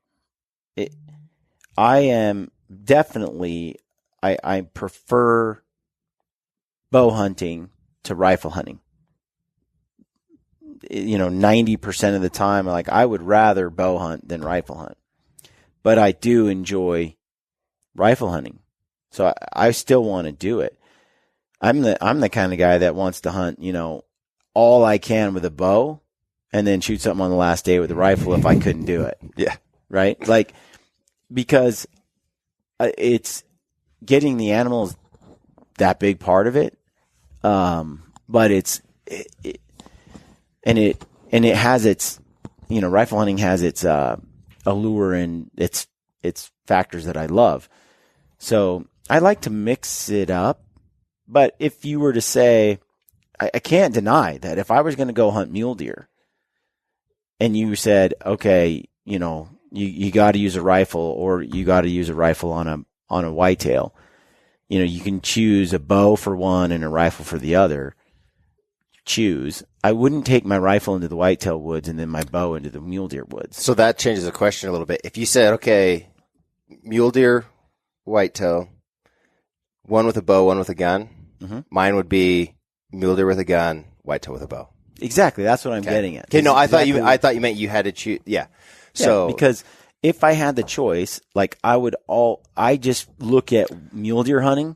I am definitely, I prefer bow hunting to rifle hunting. 90% of the time, like I would rather bow hunt than rifle hunt, but I do enjoy rifle hunting. So I still want to do it. I'm the kind of guy that wants to hunt, all I can with a bow and then shoot something on the last day with a rifle if I couldn't do it. Yeah. Right. Like, because it's getting the animals that big part of it. But it has its, rifle hunting has its, allure and its factors that I love. So I like to mix it up. But if you were to say, I can't deny that if I was going to go hunt mule deer and you said, okay, you got to use a rifle or you got to use a rifle on a whitetail, you can choose a bow for one and a rifle for the other. Choose. I wouldn't take my rifle into the whitetail woods and then my bow into the mule deer woods. So that changes the question a little bit. If you said, okay, mule deer, whitetail, one with a bow, one with a gun, mine would be mule deer with a gun, whitetail with a bow. Exactly. That's what I'm getting at. Okay. No, I thought you meant you had to choose. Yeah. So because if I had the choice, like I just look at mule deer hunting,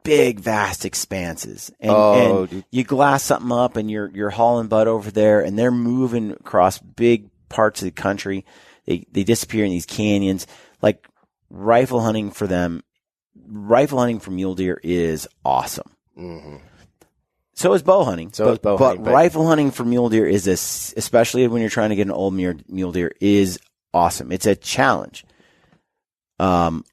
big, vast expanses, and you glass something up and you're hauling butt over there and they're moving across big parts of the country. They disappear in these canyons. Like rifle hunting for mule deer is awesome. Mm-hmm. So is bow hunting. But rifle hunting for mule deer is especially when you're trying to get an old mule deer, is awesome. It's a challenge. But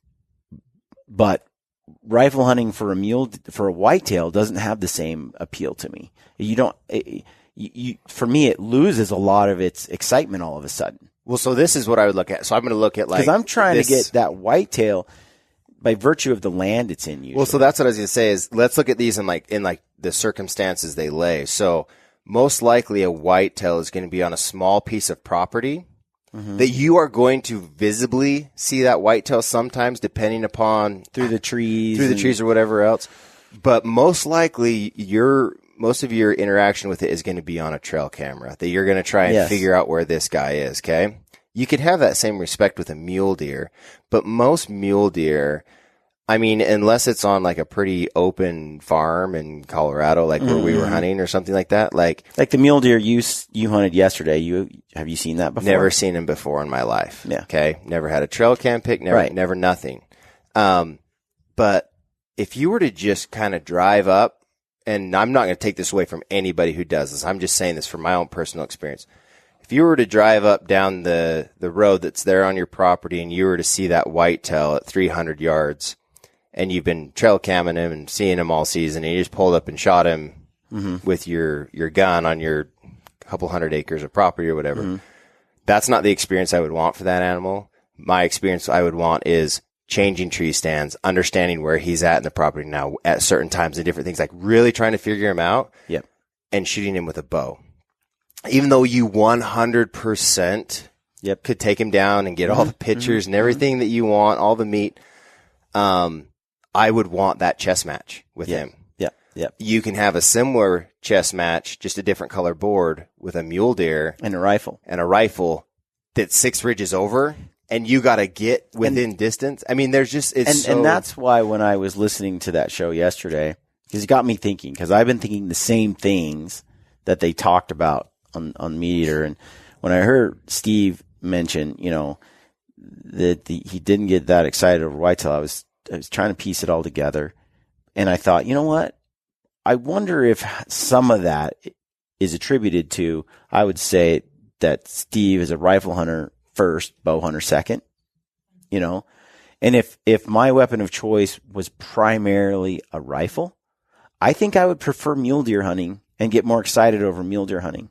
rifle hunting for a whitetail doesn't have the same appeal to me. For me, it loses a lot of its excitement all of a sudden. Well, so this is what I would look at. So I'm going to look at because I'm trying to get that whitetail by virtue of the land it's in. Usually. Well, so that's what I was going to say is let's look at these in the circumstances they lay. So most likely a whitetail is going to be on a small piece of property that you are going to visibly see that whitetail sometimes, depending upon through the trees or whatever else. But most likely most of your interaction with it is going to be on a trail camera that you're going to try and figure out where this guy is. Okay. You could have that same respect with a mule deer, but most mule deer, I mean, unless it's on like a pretty open farm in Colorado, like where we were hunting or something like that, like the mule deer you hunted yesterday. Have you seen that before? Never seen him before in my life. Yeah. Okay. Never had a trail cam pic. Never nothing. But if you were to just kind of drive up, and I'm not going to take this away from anybody who does this. I'm just saying this from my own personal experience. If you were to drive up down the road that's there on your property and you were to see that whitetail at 300 yards, and you've been trail camming him and seeing him all season, and you just pulled up and shot him with your gun on your couple hundred acres of property or whatever, That's not the experience I would want for that animal. My experience I would want is changing tree stands, understanding where he's at in the property now at certain times and different things, like really trying to figure him out. Yep. And shooting him with a bow. Even though you 100% could take him down and get all the pictures and everything that you want, all the meat, I would want that chess match with him. Yeah. You can have a similar chess match, just a different color board with a mule deer And a rifle. That's 6 ridges over, and you got to get within distance. I mean, there's just, and that's why when I was listening to that show yesterday, because it got me thinking, because I've been thinking the same things that they talked about on Meat Eater. And when I heard Steve mention, that he didn't get that excited over whitetail, I was trying to piece it all together. And I thought, you know what? I wonder if some of that is attributed to, I would say that Steve is a rifle hunter first, bow hunter second, and if my weapon of choice was primarily a rifle, I think I would prefer mule deer hunting and get more excited over mule deer hunting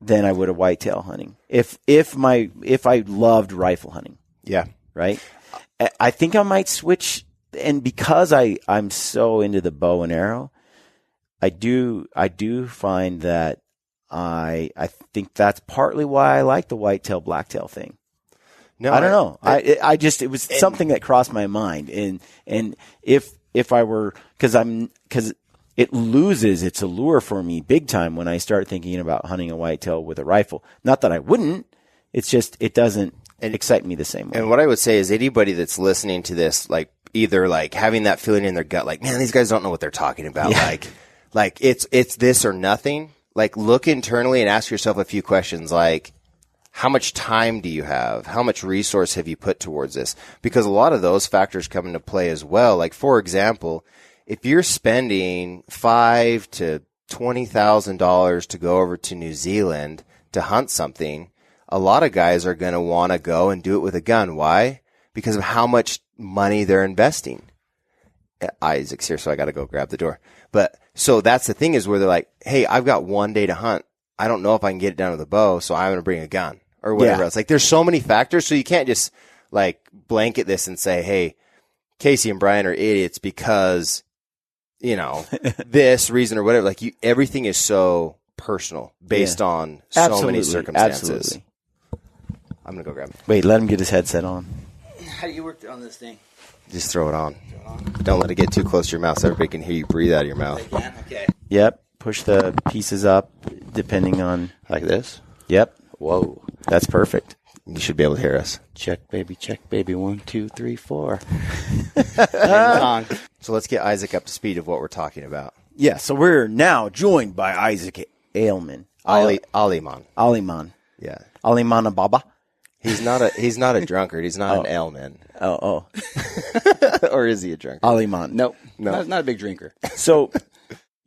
than I would a whitetail hunting. If I loved rifle hunting. Yeah. Right. I think I might switch. And because I'm so into the bow and arrow, I do find that I think that's partly why I like the whitetail blacktail thing. No, I don't know. It was something that crossed my mind. And if I were, because it loses its allure for me big time when I start thinking about hunting a whitetail with a rifle. Not that I wouldn't. It's just, it doesn't excite me the same way. And what I would say is anybody that's listening to this, like, either like having that feeling in their gut, like, man, these guys don't know what they're talking about. Yeah. Like it's this or nothing. Like, look internally and ask yourself a few questions, like, how much time do you have? How much resource have you put towards this? Because a lot of those factors come into play as well. Like, for example, if you're spending $5,000 to $20,000 to go over to New Zealand to hunt something, a lot of guys are going to want to go and do it with a gun. Why? Because of how much money they're investing. Isaac's here, so I got to go grab the door. But so that's the thing, is where they're like, hey, I've got one day to hunt. I don't know if I can get it down with a bow, so I'm going to bring a gun or whatever else. Like, there's so many factors, so you can't just like blanket this and say, hey, Casey and Brian are idiots because, this reason or whatever. Like, everything is so personal based on so many circumstances. Absolutely. I'm going to go grab it. Wait, let him get his headset on. How do you work on this thing? Just throw it on. Don't let it get too close to your mouth so everybody can hear you breathe out of your mouth. Okay. Yep. Push the pieces up depending on... Like this? Yep. Whoa. That's perfect. You should be able to hear us. Check, baby. 1, 2, 3, 4. So let's get Isaac up to speed of what we're talking about. Yeah, so we're now joined by Isaac al-Iman. al-Iman. al-Iman. Yeah. al-Iman Baba. He's not a drunkard. He's not an ailman. Oh. Or is he a drunkard? al-Iman. No. Not a big drinker. So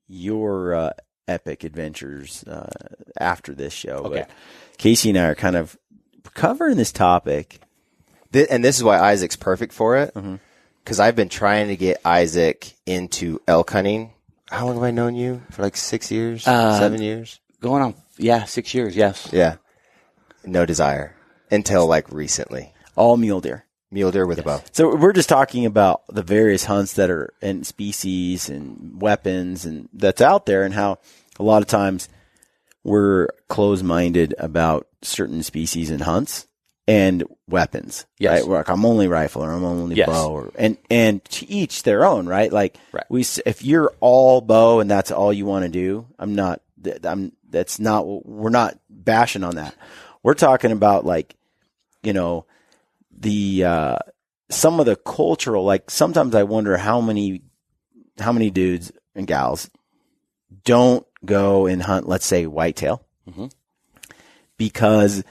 your epic adventures after this show. Okay. But Casey and I are kind of covering this topic. And this is why Isaac's perfect for it. Because I've been trying to get Isaac into elk hunting. How long have I known you? For like 6 years? 7 years? Going on, 6 years, yes. Yeah. No desire. Until like recently. All mule deer. Mule deer with a bow. So we're just talking about the various hunts that are in species and weapons and that's out there, and how a lot of times we're closed-minded about certain species and hunts and weapons. Yes. Right? Like, I'm only rifle or I'm only bow, and to each their own, right? Like if you're all bow and that's all you want to do, we're not bashing on that. We're talking about like, the some of the cultural, like sometimes I wonder how many dudes and gals don't go and hunt, let's say, whitetail, because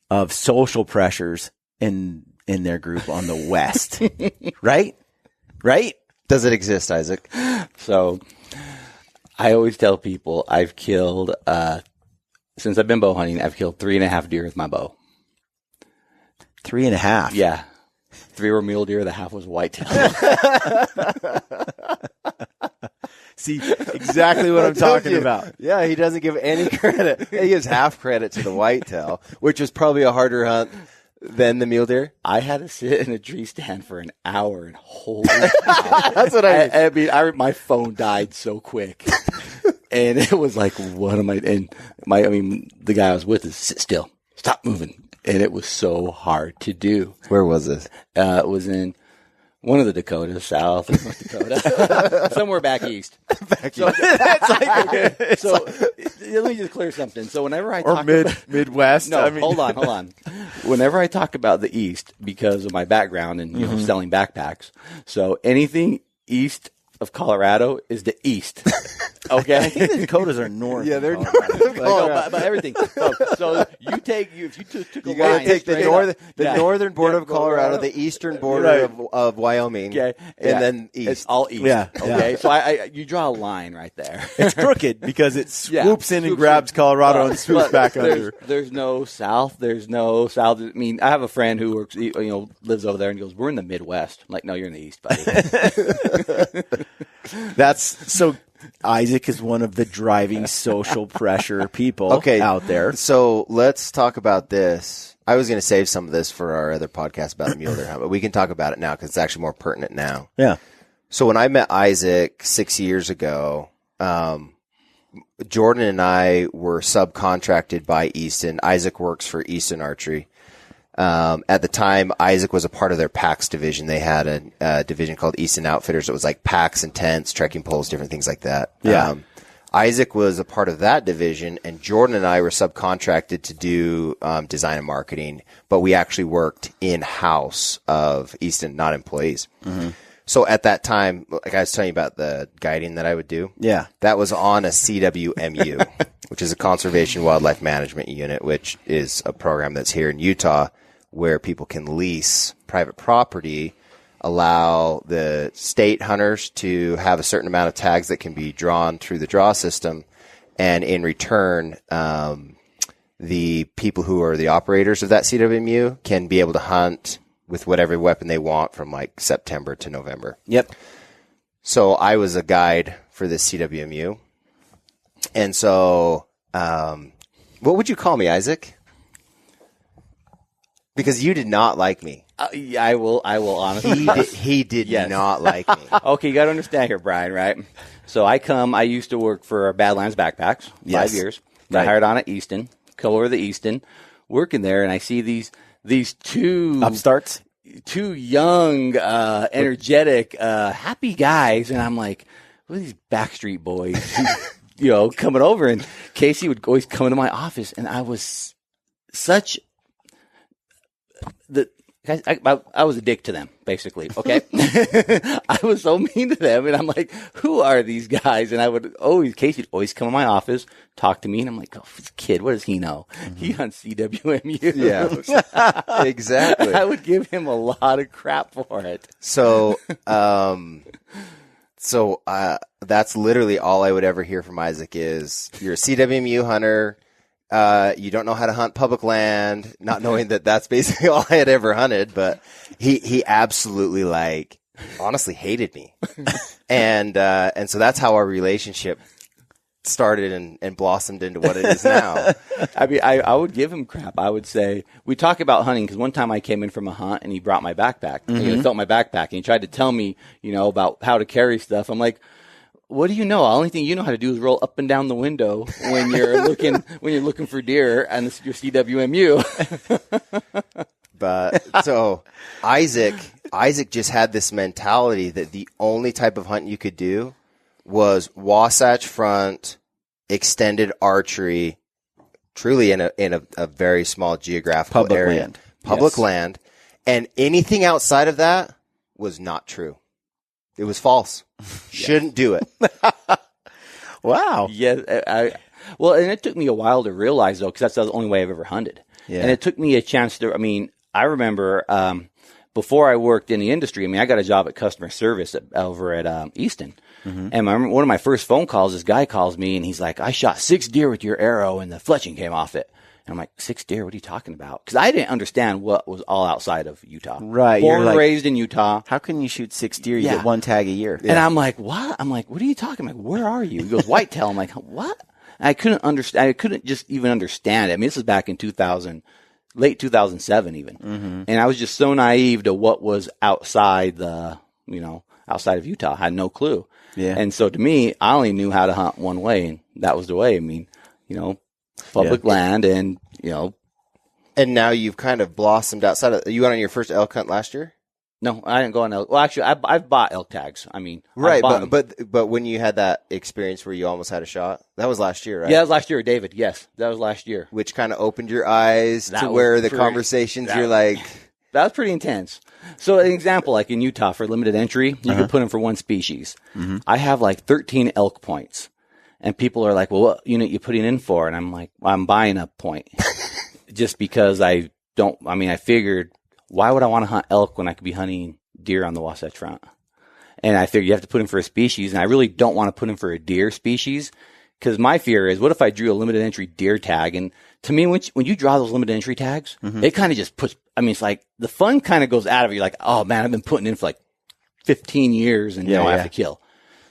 of social pressures in their group on the West, right? Does it exist, Isaac? So I always tell people I've killed, since I've been bow hunting, I've killed 3.5 deer with my bow. 3.5. Yeah. 3 were mule deer. The half was whitetail. See, exactly what I'm talking about. Yeah, he doesn't give any credit. He gives half credit to the whitetail, which was probably a harder hunt than the mule deer. I had to sit in a tree stand for an hour and holy cow. That's what I mean. My phone died so quick. And it was like, what am I? And the guy I was with is sit still, stop moving. And it was so hard to do. Where was this? It was in one of the Dakotas, South or North Dakota, somewhere back east. Let me just clear something. So whenever I talk about Midwest. No, hold on. Whenever I talk about the East, because of my background and selling backpacks, so anything east of Colorado is the East. Okay, I think the Dakotas are north. Yeah, they're north. But everything. So if you took a You got line to take the northern border of Colorado, Colorado, the eastern border Right. of Wyoming, okay, and then east. It's all east. Yeah, Okay, so you draw a line right there. It's crooked because it swoops in and Swoops grabs in. Colorado and swoops But back under. There's no south. There's no south. I mean, I have a friend who works, lives over there, and he goes, "We're in the Midwest." I'm like, no, you're in the East, buddy. That's so. Isaac is one of the driving social pressure people out there. So let's talk about this. I was going to save some of this for our other podcast about the mule deer hunt, but we can talk about it now because it's actually more pertinent now. Yeah. So when I met Isaac 6 years ago, Jordan and I were subcontracted by Easton. Isaac works for Easton Archery. At the time, Isaac was a part of their packs division. They had a division called Easton Outfitters. It was like packs and tents, trekking poles, different things like that. Yeah. Isaac was a part of that division, and Jordan and I were subcontracted to do design and marketing, but we actually worked in-house of Easton, not employees. Mm-hmm. So at that time, like I was telling you about the guiding that I would do. Yeah. That was on a CWMU, which is a Conservation Wildlife Management Unit, which is a program that's here in Utah where people can lease private property, allow the state hunters to have a certain amount of tags that can be drawn through the draw system. And in return, the people who are the operators of that CWMU can be able to hunt with whatever weapon they want from like September to November. Yep. So I was a guide for this CWMU. And so, what would you call me, Isaac? Because you did not like me. I will honestly. He did not like me. Okay, you got to understand here, Brian, right? So I used to work for Badlands Backpacks, 5 years. Got hired on at Easton, go over to Easton, working there, and I see these two upstarts, two young, energetic, happy guys, and I'm like, what are these backstreet boys, coming over? And Casey would always come into my office, and I was I was a dick to them, basically. Okay, I was so mean to them, and I'm like, "Who are these guys?" And Casey would always come in my office, talk to me, and I'm like, "Oh, this kid, what does he know? Mm-hmm. He hunts CWMU." Yeah, exactly. I would give him a lot of crap for it. So, that's literally all I would ever hear from Isaac is, "You're a CWMU hunter. You don't know how to hunt public land," not knowing that that's basically all I had ever hunted. But he absolutely honestly hated me. And so that's how our relationship started and blossomed into what it is now. I mean, I would give him crap. I would say, we talk about hunting, because one time I came in from a hunt and he brought my backpack. Mm-hmm. And he felt my backpack and he tried to tell me, about how to carry stuff. I'm like, what do you know? The only thing you know how to do is roll up and down the window when you're looking for deer and your CWMU. But so Isaac just had this mentality that the only type of hunt you could do was Wasatch Front, extended archery, truly in a very small geographical public area, land, and anything outside of that was not true. It was false. Shouldn't do it. Wow. Yeah. And it took me a while to realize, though, because that's the only way I've ever hunted. Yeah. And it took me a chance to, I remember before I worked in the industry, I got a job at customer service over at Easton. Mm-hmm. And I remember one of my first phone calls, this guy calls me and he's like, "I shot 6 deer with your arrow and the fletching came off it." I'm like, 6 deer? What are you talking about? Because I didn't understand what was all outside of Utah. Right. Born and raised in Utah. How can you shoot 6 deer? You get 1 tag a year. And I'm like, what? I'm like, what are you talking about? Where are you? He goes, Whitetail. I'm like, what? And I couldn't understand. I couldn't just even understand it. I mean, this is back in 2000, late 2007 even. Mm-hmm. And I was just so naive to what was outside outside of Utah. I had no clue. Yeah. And so to me, I only knew how to hunt one way, and that was the way. I mean, public land, and And now you've kind of blossomed outside of. You went on your first elk hunt last year? No, I didn't go on elk. Well, actually, I've bought elk tags. I mean, right, but when you had that experience where you almost had a shot, that was last year, right? Yeah, that was last year, David. Yes, that was last year. Which kind of opened your eyes to where the conversations you're like. That was pretty intense. So an example, like in Utah for limited entry, you can put them for one species. Mm-hmm. I have like 13 elk points. And people are like, well, what unit you putting in for? And I'm like, well, I'm buying a point just because I figured, why would I want to hunt elk when I could be hunting deer on the Wasatch Front? And I figured you have to put him for a species. And I really don't want to put him for a deer species because my fear is, what if I drew a limited entry deer tag? And to me, when you draw those limited entry tags, it kind of just puts, it's like the fun kind of goes out of it. You're like, oh man, I've been putting in for like 15 years and now I have to kill.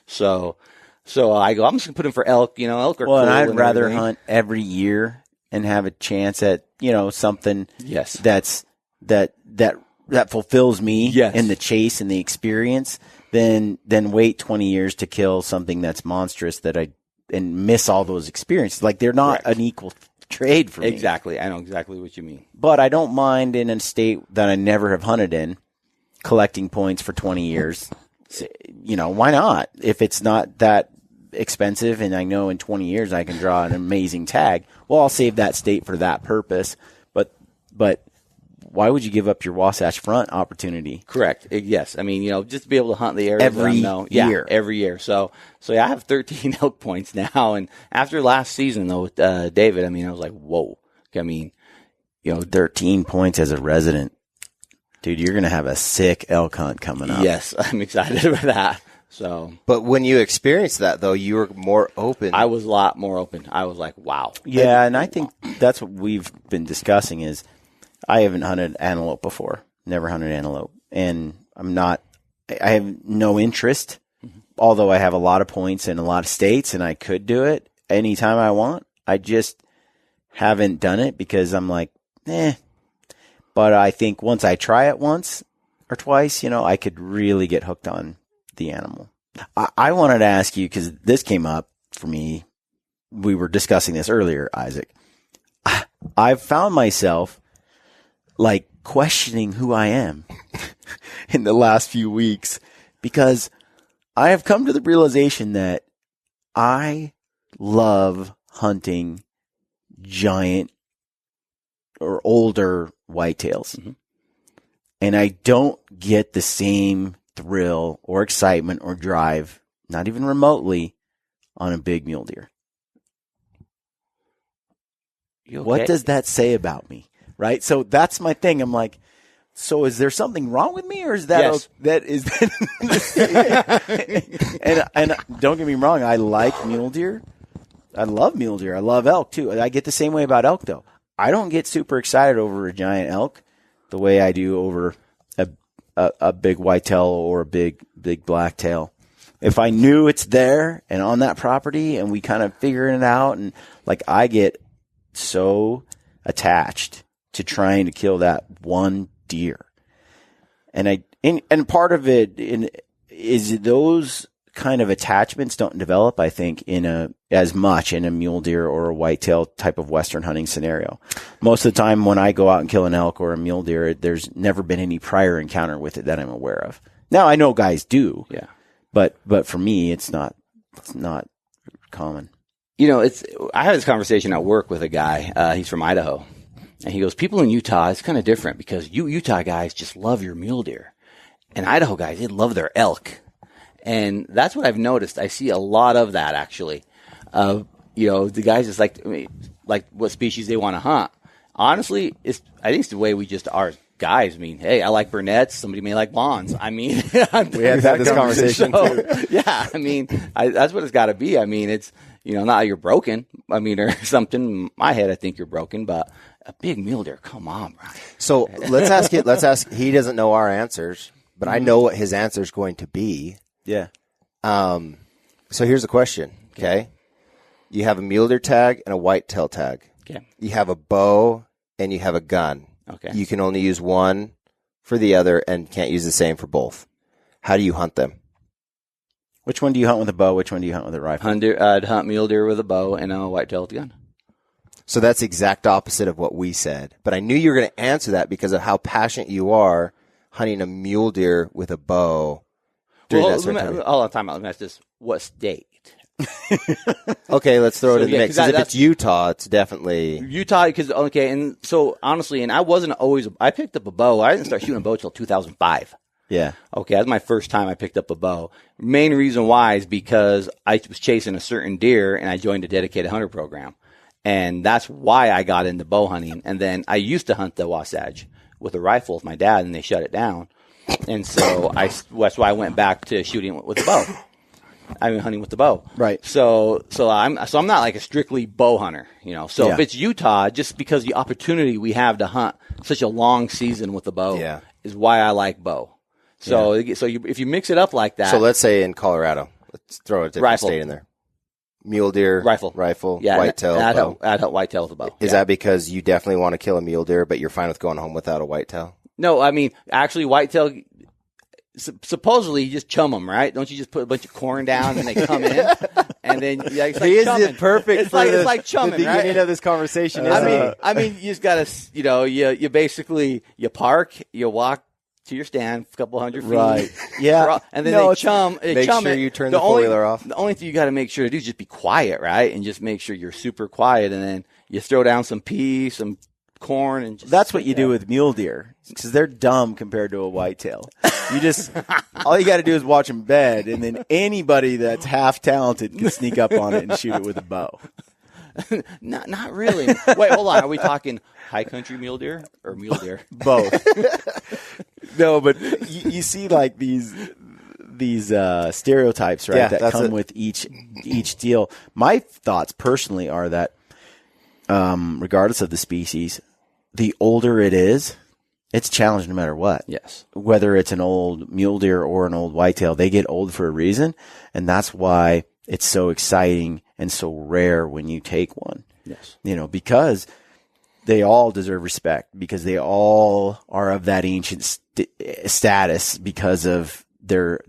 So I go, I'm just going to put him for elk, elk are cool. Well, and I'd rather hunt every year and have a chance at, something that fulfills me in the chase and the experience than wait 20 years to kill something that's monstrous and miss all those experiences. Like they're not an equal trade for me. Exactly. I know exactly what you mean. But I don't mind in a state that I never have hunted in collecting points for 20 years. Why not? If it's not that expensive and I know in 20 years I can draw an amazing tag, well, I'll save that state for that purpose. But why would you give up your Wasatch Front opportunity? Correct. Yes. I mean, just to be able to hunt the area every year. Every year. So I have 13 elk points now. And after last season though, with David, I was like, whoa. 13 points as a resident. Dude, you're going to have a sick elk hunt coming up. Yes, I'm excited about that. So, but when you experienced that, though, you were more open. I was a lot more open. I was like, wow. Yeah, and I think that's what we've been discussing is I haven't hunted antelope before, never hunted antelope. And I have no interest, although I have a lot of points in a lot of states and I could do it anytime I want. I just haven't done it because I'm like, But I think once I try it once or twice, I could really get hooked on the animal. I wanted to ask you, because this came up for me. We were discussing this earlier, Isaac. I've found myself like questioning who I am in the last few weeks because I have come to the realization that I love hunting giant or older whitetails. Mm-hmm. And I don't get the same thrill or excitement or drive, not even remotely, on a big mule deer. Okay? What does that say about me? Right? So that's my thing. I'm like, so is there something wrong with me, or is that and don't get me wrong, I like mule deer. I love mule deer. I love elk too. I get the same way about elk though. I don't get super excited over a giant elk the way I do over a big whitetail or a big blacktail. If I knew it's there and on that property and we kind of figuring it out, and like I get so attached to trying to kill that one deer. And part of it is those kind of attachments don't develop, I think, as much in a mule deer or a whitetail type of Western hunting scenario. Most of the time when I go out and kill an elk or a mule deer, there's never been any prior encounter with it that I'm aware of. Now I know guys do. Yeah. But for me, it's not common. I had this conversation at work with a guy. He's from Idaho. And he goes, people in Utah, it's kind of different because Utah guys just love your mule deer. And Idaho guys, they love their elk. And that's what I've noticed. I see a lot of that, actually. The guys just like what species they want to hunt. Honestly, I think it's the way we just are guys. Hey, I like brunettes. Somebody may like blondes. We had this conversation too. Yeah, that's what it's got to be. It's, not that you're broken. I mean, or something. In my head, I think you're broken, but a big mule deer, come on, Brian. So let's ask it. He doesn't know our answers, but I know what his answer is going to be. Yeah. So here's the question. Okay. You have a mule deer tag and a whitetail tag. Okay. You have a bow and you have a gun. Okay. You can only use one for the other and can't use the same for both. How do you hunt them? Which one do you hunt with a bow? Which one do you hunt with a rifle? I'd hunt mule deer with a bow and a whitetail with a gun. So that's exact opposite of what we said. But I knew you were going to answer that because of how passionate you are hunting a mule deer with a bow during that certain time. All the time, let me ask this. What state? Okay, let's throw it in the mix. 'cause If it's Utah, it's definitely Utah. Because and so honestly, and I wasn't always. I picked up a bow. I didn't start shooting a bow till 2005. Yeah. Okay, that's my first time I picked up a bow. Main reason why is because I was chasing a certain deer and I joined a dedicated hunter program, and that's why I got into bow hunting. And then I used to hunt the Wasatch with a rifle with my dad, and they shut it down. And so that's why I went back to shooting with a bow. I've been hunting with the bow. Right. So I'm not like a strictly bow hunter, So Yeah. if it's Utah, just because the opportunity we have to hunt such a long season with the bow is why I like bow. So if you mix it up like that. So let's say in Colorado, let's throw a different state in there. Mule deer, rifle, whitetail, bow. I'd hunt whitetail with a bow. Is that because you definitely want to kill a mule deer, but you're fine with going home without a whitetail? No, I mean, actually whitetail, supposedly you just chum them, right? Don't you just put a bunch of corn down and they come in? And then it's like chumming. Perfect it's like chumming, the beginning right? of this conversation. I mean, you just gotta, you basically, you park, you walk to your stand, a couple hundred feet. Right. Yeah. And then they chum. Make chum sure it. you turn the four-wheeler off. The only thing you got to make sure to do is just be quiet, right? And just make sure you're super quiet. And then you throw down some peas, some corn, and just that's what you do with mule deer because they're dumb compared to a whitetail. You just all you got to do is watch them bed, and then anybody that's half talented can sneak up on it and shoot it with a bow. Not really. Wait, hold on. Are we talking high country mule deer or mule deer? Both. No, but you see like these stereotypes, right? That come with each deal. My thoughts personally are that regardless of the species, the older it is, it's challenged no matter what. Yes. Whether it's an old mule deer or an old whitetail, they get old for a reason, and that's why it's so exciting and so rare when you take one. Yes. Because they all deserve respect because they all are of that ancient status because of their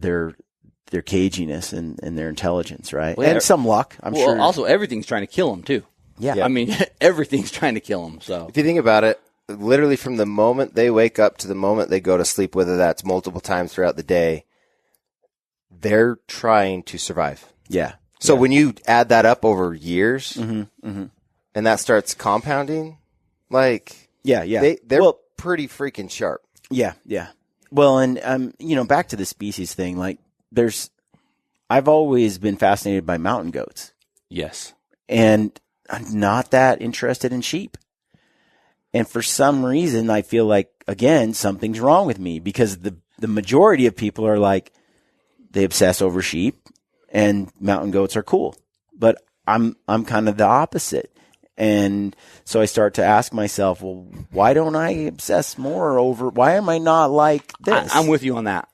caginess and their intelligence, right? Well, and some luck, I'm sure. Well, also everything's trying to kill them too. Yeah. I mean, everything's trying to kill them. So if you think about it, literally from the moment they wake up to the moment they go to sleep, whether that's multiple times throughout the day, they're trying to survive. Yeah. So when you add that up over years, and that starts compounding, like they're pretty freaking sharp. Yeah, yeah. Well, and back to the species thing, like I've always been fascinated by mountain goats. Yes. And I'm not that interested in sheep. And for some reason, I feel like, again, something's wrong with me because the majority of people are like, they obsess over sheep and mountain goats are cool. But I'm kind of the opposite. And so I start to ask myself, well, why don't I obsess more over, why am I not like this? I'm with you on that.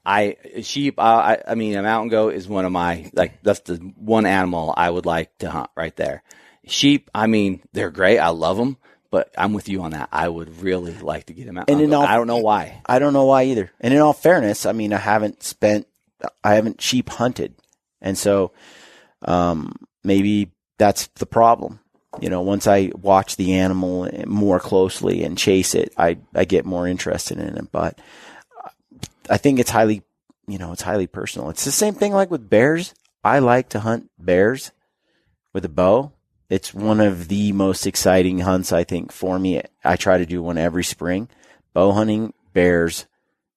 Sheep, I mean, a mountain goat is one of my, that's the one animal I would like to hunt right there. Sheep, I mean, they're great. I love them, but I'm with you on that. I would really like to get them out. And I don't know why. I don't know why either. And in all fairness, I mean, I haven't sheep hunted. And so, maybe that's the problem. Once I watch the animal more closely and chase it, I get more interested in it. But I think it's highly personal. It's the same thing like with bears. I like to hunt bears with a bow. It's one of the most exciting hunts, I think, for me. I try to do one every spring. Bow hunting bears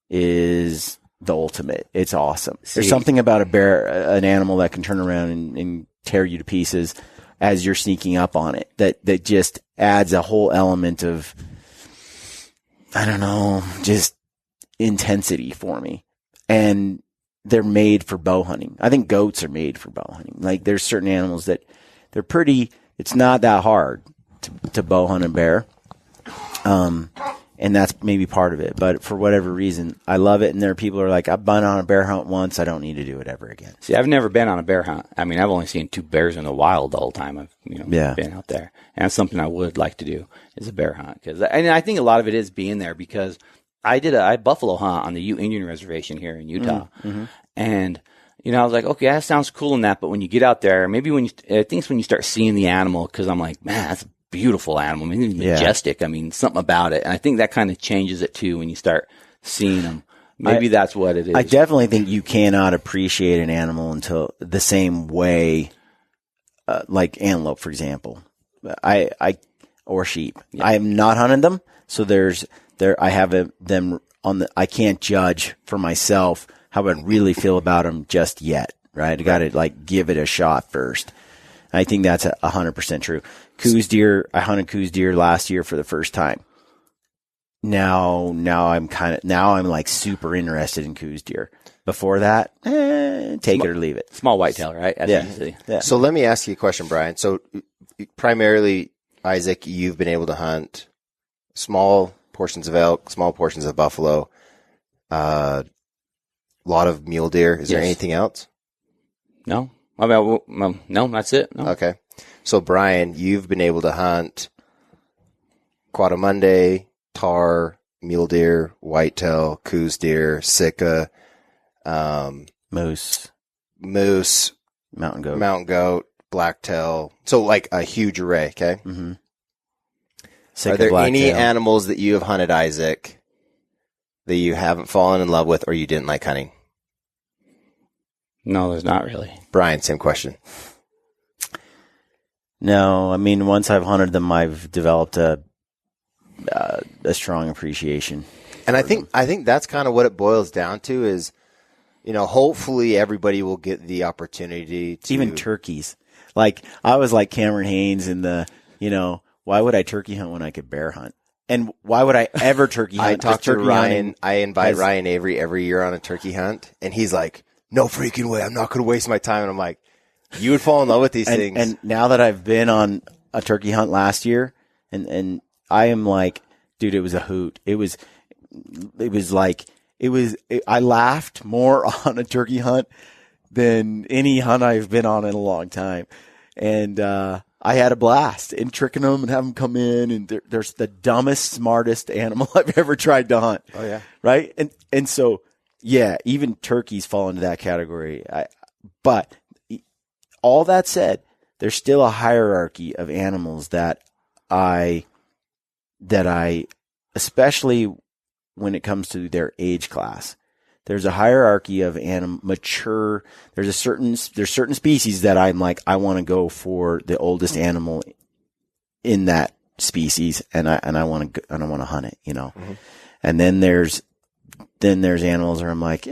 is the ultimate. It's awesome. There's something about a bear, an animal that can turn around and tear you to pieces as you're sneaking up on it, that just adds a whole element of, I don't know, just intensity for me. And they're made for bow hunting. I think goats are made for bow hunting. Like there's certain animals that they're pretty. It's not that hard to bow hunt a bear. And that's maybe part of it. But for whatever reason, I love it. And there are people who are like, I've been on a bear hunt once. I don't need to do it ever again. See, I've never been on a bear hunt. I mean, I've only seen 2 bears in the wild the whole time I've been out there. And that's something I would like to do is a bear hunt. And I think a lot of it is being there because I did a buffalo hunt on the Ute Indian Reservation here in Utah. Mm-hmm. And, I was like, okay, that sounds cool and that. But when you get out there, maybe I think it's when you start seeing the animal, because I'm like, man, that's beautiful animal. I mean, majestic. I mean, something about it. And I think that kind of changes it too when you start seeing them. Maybe that's what it is. I definitely think you cannot appreciate an animal until the same way, like antelope, for example. Or sheep. Yeah. I have not hunted them, so I have them on the. I can't judge for myself how I really feel about them just yet. Right? I got to give it a shot first. I think that's 100% true. Coos deer, I hunted coos deer last year for the first time. Now I'm super interested in coos deer. Before that, take it or leave it. Small whitetail, right? Yeah. So let me ask you a question, Brian. So primarily, Isaac, you've been able to hunt small portions of elk, small portions of buffalo, a lot of mule deer. Is there anything else? No. No, that's it. No. Okay. So, Brian, you've been able to hunt Quadrumunde, tar, mule deer, whitetail, coos deer, sika, moose, mountain goat, blacktail. So, a huge array, okay? Mm-hmm. Are there any animals that you have hunted, Isaac, that you haven't fallen in love with or you didn't like hunting? No, there's not really. Brian, same question. No, I mean, once I've hunted them, I've developed a strong appreciation. And I think that's kind of what it boils down to is, hopefully everybody will get the opportunity to. Even turkeys. I was like Cameron Haynes in why would I turkey hunt when I could bear hunt? And why would I ever turkey hunt? I talk to Ryan. I invite Ryan Avery every year on a turkey hunt, and he's like, no freaking way. I'm not going to waste my time. And I'm like, you would fall in love with these things. And now that I've been on a turkey hunt last year, and I am like, dude, it was a hoot. I laughed more on a turkey hunt than any hunt I've been on in a long time. And, I had a blast in tricking them and having them come in, and there's the dumbest, smartest animal I've ever tried to hunt. Oh yeah. Right. And so, yeah, even turkeys fall into that category. But all that said, there's still a hierarchy of animals that I, especially when it comes to their age class, there's a hierarchy of mature. There's certain species that I'm like, I want to go for the oldest animal in that species, and I want to hunt it, Mm-hmm. And then there's animals where I'm like,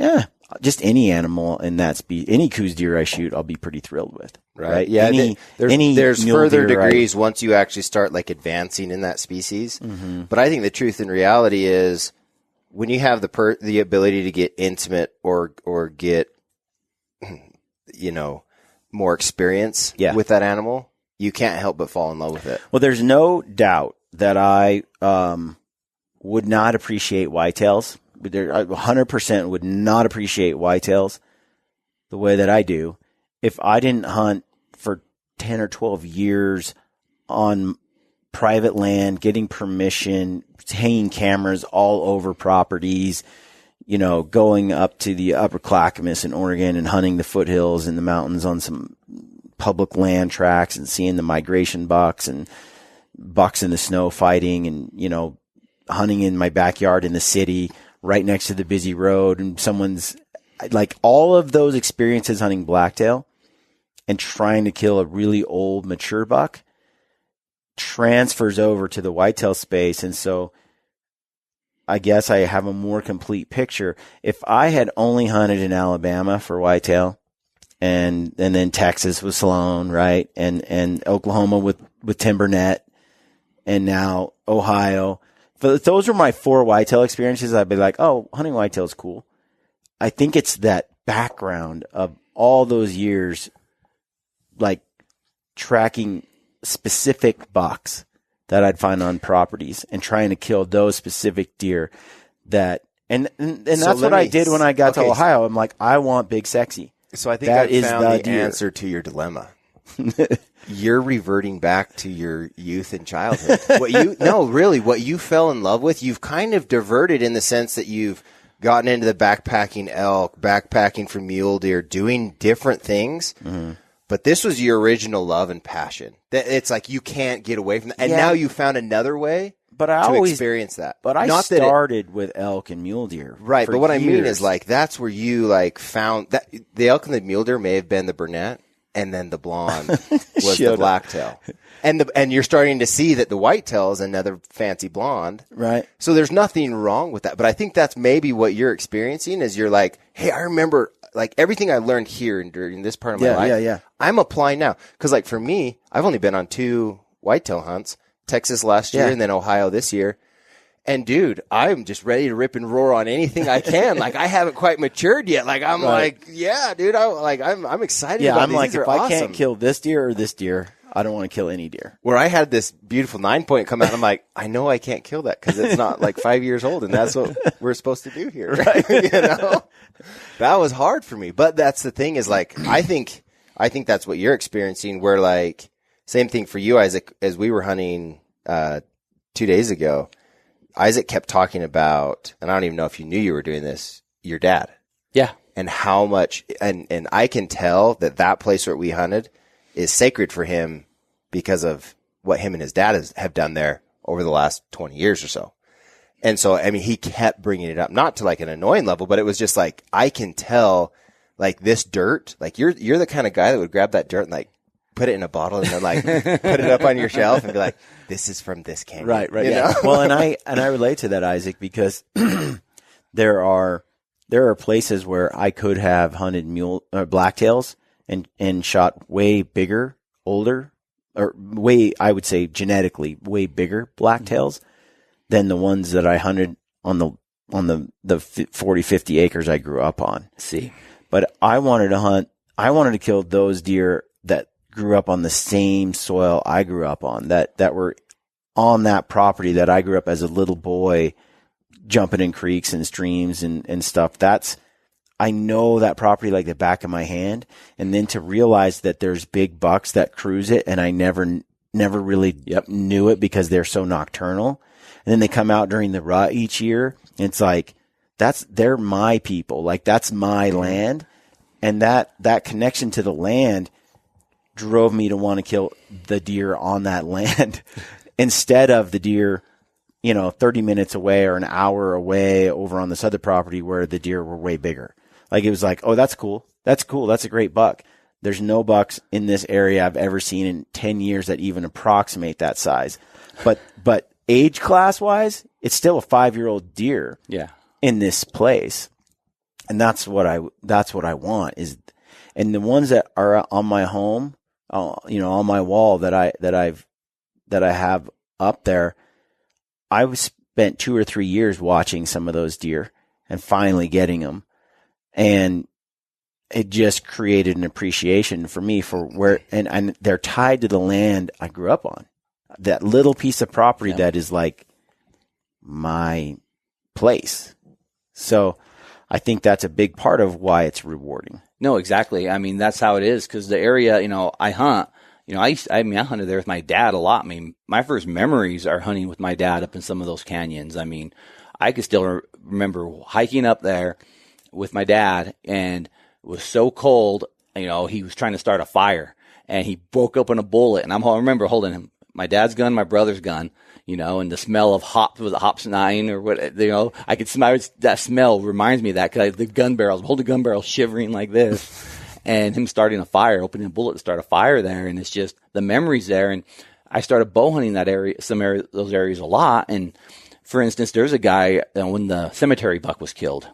just any animal in that species, any coos deer I shoot, I'll be pretty thrilled with. Right. Yeah. There's further degrees once you actually start advancing in that species. Mm-hmm. But I think the truth and reality is when you have the ability to get intimate or get, more experience with that animal, you can't help but fall in love with it. Well, there's no doubt that I, would not appreciate whitetails. I 100% would not appreciate whitetails the way that I do if I didn't hunt for 10 or 12 years on private land, getting permission, hanging cameras all over properties, going up to the upper Clackamas in Oregon and hunting the foothills and the mountains on some public land tracks and seeing the migration bucks and bucks in the snow fighting and, hunting in my backyard in the city right next to the busy road, and someone's all of those experiences hunting blacktail and trying to kill a really old mature buck transfers over to the whitetail space. And so I guess I have a more complete picture. If I had only hunted in Alabama for whitetail and then Texas with Sloan, right? And Oklahoma with timber net, and now Ohio, if those were my 4 whitetail experiences, I'd be like, oh, hunting whitetail is cool. I think it's that background of all those years, tracking specific bucks that I'd find on properties and trying to kill those specific deer that, and that's what I did when I got to Ohio. I'm like, I want big sexy. So I think I found the answer to your dilemma. You're reverting back to your youth and childhood. What you fell in love with, you've kind of diverted in the sense that you've gotten into the backpacking elk, backpacking for mule deer, doing different things. Mm-hmm. But this was your original love and passion. It's like you can't get away from that. And now you found another way to experience that. But I started with elk and mule deer. Right. But what I mean is like that's where you like found that the elk and the mule deer may have been the brunette. And then the blonde was the blacktail. And you're starting to see that the whitetail is another fancy blonde. Right. So there's nothing wrong with that. But I think that's maybe what you're experiencing is you're like, hey, I remember like everything I learned here during this part of my life. I'm applying now. Because like for me, I've only been on 2 whitetail hunts, Texas last year and then Ohio this year. And dude, I'm just ready to rip and roar on anything I can. Like I haven't quite matured yet. Like I'm like, yeah, dude, I'm excited. Yeah, about I'm these. like, These if I can't kill this deer or this deer, I don't want to kill any deer. Where I had this beautiful 9-point come out, I'm like, I know I can't kill that because it's not like 5 years old, and that's what we're supposed to do here, right? You know, that was hard for me. But that's the thing is like, I think that's what you're experiencing. Where like, same thing for you, Isaac, as we were hunting 2 days ago. Isaac kept talking about, and I don't even know if you knew you were doing this, your dad. Yeah. And how much, and I can tell that place where we hunted is sacred for him because of what him and his dad have done there over the last 20 years or so. And so, I mean, he kept bringing it up, not to like an annoying level, but it was just like, I can tell like this dirt, like you're the kind of guy that would grab that dirt and like put it in a bottle and then like put it up on your shelf and be like, this is from this canyon. Right. You know? Well, and I relate to that, Isaac, because there are places where I could have hunted blacktails and shot way bigger, older, or way, I would say genetically way bigger blacktails than the ones that I hunted on the 40, 50 acres I grew up on. See, but I wanted to kill those deer that grew up on the same soil I grew up on, that were on that property that I grew up as a little boy jumping in creeks and streams and stuff. I know that property like the back of my hand. And then to realize that there's big bucks that cruise it and I never really knew it because they're so nocturnal. And then they come out during the rut each year. And it's like, they're my people. Like that's my land. And that connection to the land drove me to want to kill the deer on that land instead of the deer, 30 minutes away or an hour away over on this other property where the deer were way bigger. Like it was like, oh, that's cool. That's cool. That's a great buck. There's no bucks in this area I've ever seen in 10 years that even approximate that size. But age class wise, it's still a 5-year-old deer in this place. And that's what I want is, and the ones that are on my home, on my wall that I have up there, I spent 2 or 3 years watching some of those deer and finally getting them. And it just created an appreciation for me for where, and they're tied to the land I grew up on. That little piece of property that is like my place. So I think that's a big part of why it's rewarding. No, exactly. I mean, that's how it is because the area, I hunt, I hunted there with my dad a lot. I mean, my first memories are hunting with my dad up in some of those canyons. I mean, I could still remember hiking up there with my dad and it was so cold, he was trying to start a fire and he broke open a bullet and I remember holding him, my dad's gun, my brother's gun, and the smell of Hops 9 or what, I could smell that smell reminds me of that because the gun barrels, hold the gun barrel shivering like this and him starting a fire, opening a bullet to start a fire there. And it's just the memories there. And I started bow hunting that area, those areas a lot. And for instance, there's a guy when the cemetery buck was killed,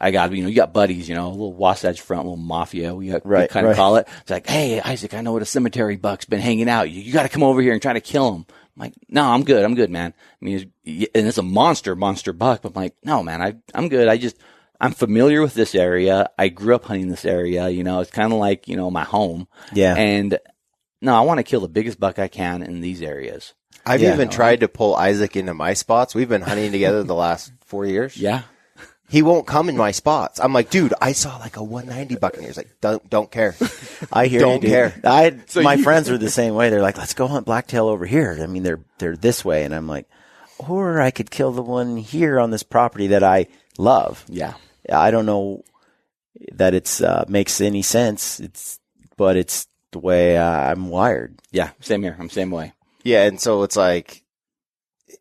I got, you got buddies, a little Wasatch Front, a little mafia, we kind of call it. It's like, hey, Isaac, I know what a cemetery buck's been hanging out. You got to come over here and try to kill him. I'm like, no, I'm good, man. I mean, and it's a monster buck. But I'm like, no, man, I'm good. I'm familiar with this area. I grew up hunting this area. It's kind of like, my home. Yeah. And no, I want to kill the biggest buck I can in these areas. I've even tried to pull Isaac into my spots. We've been hunting together the last 4 years. Yeah. He won't come in my spots. I'm like, dude, I saw like a 190 buck, and he's like, don't care. I hear don't you, dude. care. My friends were the same way. They're like, let's go hunt blacktail over here. I mean, they're this way, and I'm like, or I could kill the one here on this property that I love. Yeah. I don't know that it's makes any sense. But it's the way I'm wired. Yeah, same here. I'm the same way. Yeah, and so it's like,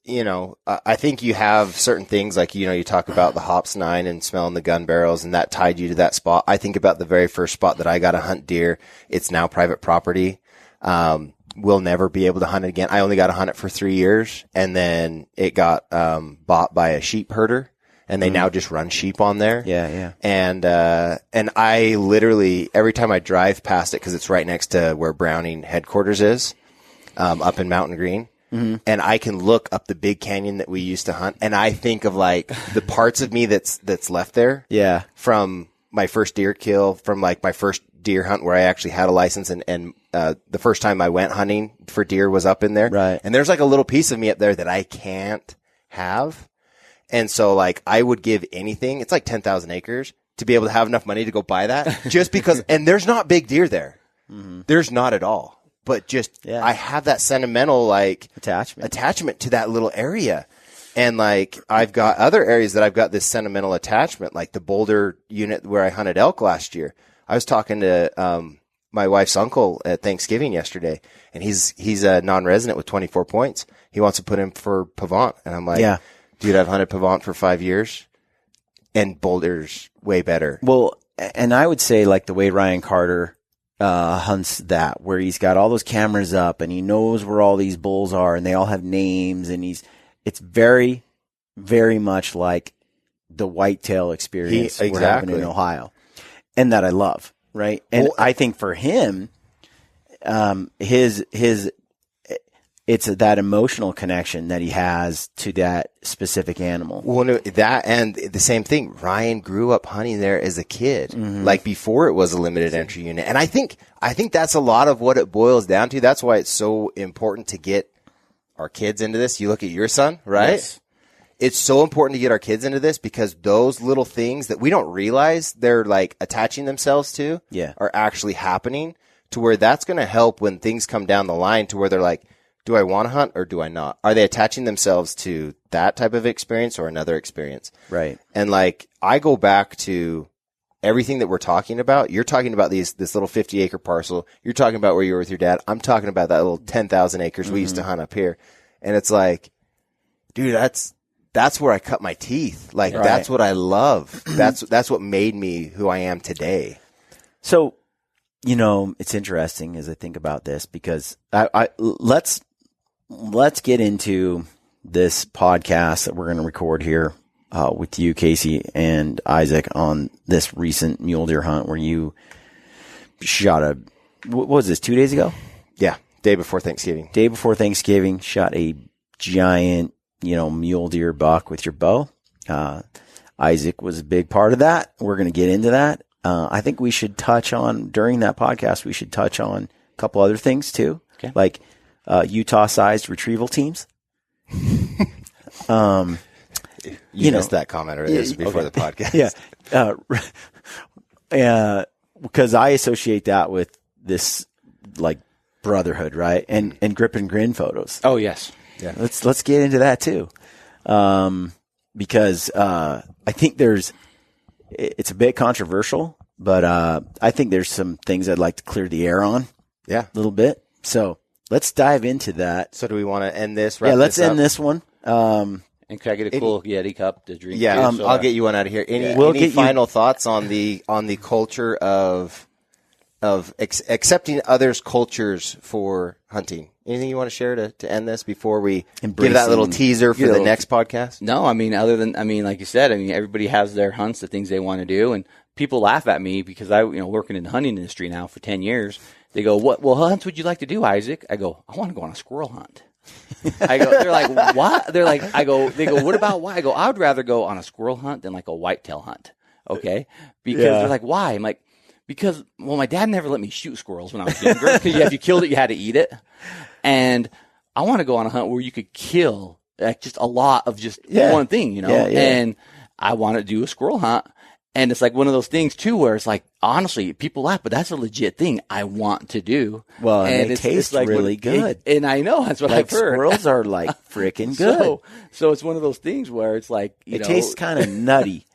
I think you have certain things like, you talk about the Hops 9 and smelling the gun barrels, and that tied you to that spot. I think about the very first spot that I got to hunt deer. It's now private property. We'll never be able to hunt it again. I only got to hunt it for 3 years, and then it got bought by a sheep herder, and they now just run sheep on there. Yeah. And I literally, every time I drive past it, because it's right next to where Browning headquarters is, up in Mountain Green, and I can look up the big canyon that we used to hunt, and I think of like the parts of me that's left there. Yeah. From my first deer kill, from like my first deer hunt where I actually had a license, and the first time I went hunting for deer was up in there. Right. And there's like a little piece of me up there that I can't have. And so like I would give anything, it's like 10,000 acres, to be able to have enough money to go buy that, just because, and there's not big deer there. There's not at all. But just, I have that sentimental like attachment to that little area. And like, I've got other areas that I've got this sentimental attachment, like the Boulder unit where I hunted elk last year. I was talking to, my wife's uncle at Thanksgiving yesterday, and he's a non-resident with 24 points. He wants to put him for Pavant. And I'm like, dude, I've hunted Pavant for 5 years, and Boulder's way better. Well, and I would say like the way Ryan Carter hunts that, where he's got all those cameras up and he knows where all these bulls are and they all have names, and it's very, very much like the whitetail experience we're having in Ohio, and that I love. Right. And I think for him, it's that emotional connection that he has to that specific animal. Well, no, that, and the same thing. Ryan grew up hunting there as a kid, like before it was a limited entry unit. And I think that's a lot of what it boils down to. That's why it's so important to get our kids into this. You look at your son, right? Yes. It's so important to get our kids into this, because those little things that we don't realize they're like attaching themselves to are actually happening, to where that's going to help when things come down the line, to where they're like, do I want to hunt or do I not? Are they attaching themselves to that type of experience or another experience? Right. And like, I go back to everything that we're talking about. You're talking about this little 50-acre parcel. You're talking about where you were with your dad. I'm talking about that little 10,000 acres we used to hunt up here. And it's like, dude, that's where I cut my teeth. Like, that's what I love. That's what made me who I am today. So, it's interesting as I think about this, because let's get into this podcast that we're going to record here with you, Casey, and Isaac, on this recent mule deer hunt where you shot what was this, 2 days ago? Yeah, day before Thanksgiving. Shot a giant, mule deer buck with your bow. Isaac was a big part of that. We're going to get into that. I think we should touch on, during that podcast, a couple other things too. Okay. Like Utah-sized retrieval teams. You missed that comment earlier before the podcast. Yeah. Because I associate that with this like brotherhood, right? And grip and grin photos. Oh, yes. Yeah. Let's get into that too. Because I think it's a bit controversial, but I think there's some things I'd like to clear the air on. Yeah. A little bit. So let's dive into that. So do we want to end this? Let's end this one. And can I get a cool Yeti cup to drink? Yeah, I'll get you one out of here. Any final thoughts on the culture of accepting others' cultures for hunting? Anything you want to share to end this before we give that little teaser for the next podcast? No, like you said, everybody has their hunts, the things they want to do, and people laugh at me because working in the hunting industry now for 10 years. They go, what hunts would you like to do, Isaac? I go, I want to go on a squirrel hunt. They're like, what? They go, what about why? I go, I would rather go on a squirrel hunt than like a whitetail hunt. Okay. Because they're like, why? I'm like, Because, well, my dad never let me shoot squirrels when I was younger. Because if you killed it, you had to eat it. And I want to go on a hunt where you could kill like just a lot of just one thing, you know. And I want to do a squirrel hunt. And it's like one of those things too, where it's like, honestly, people laugh, but that's a legit thing I want to do. Well, and it tastes like really good. And I know that's what I've heard. Squirrels are like freaking good. So it's one of those things where it's like, it tastes kind of nutty.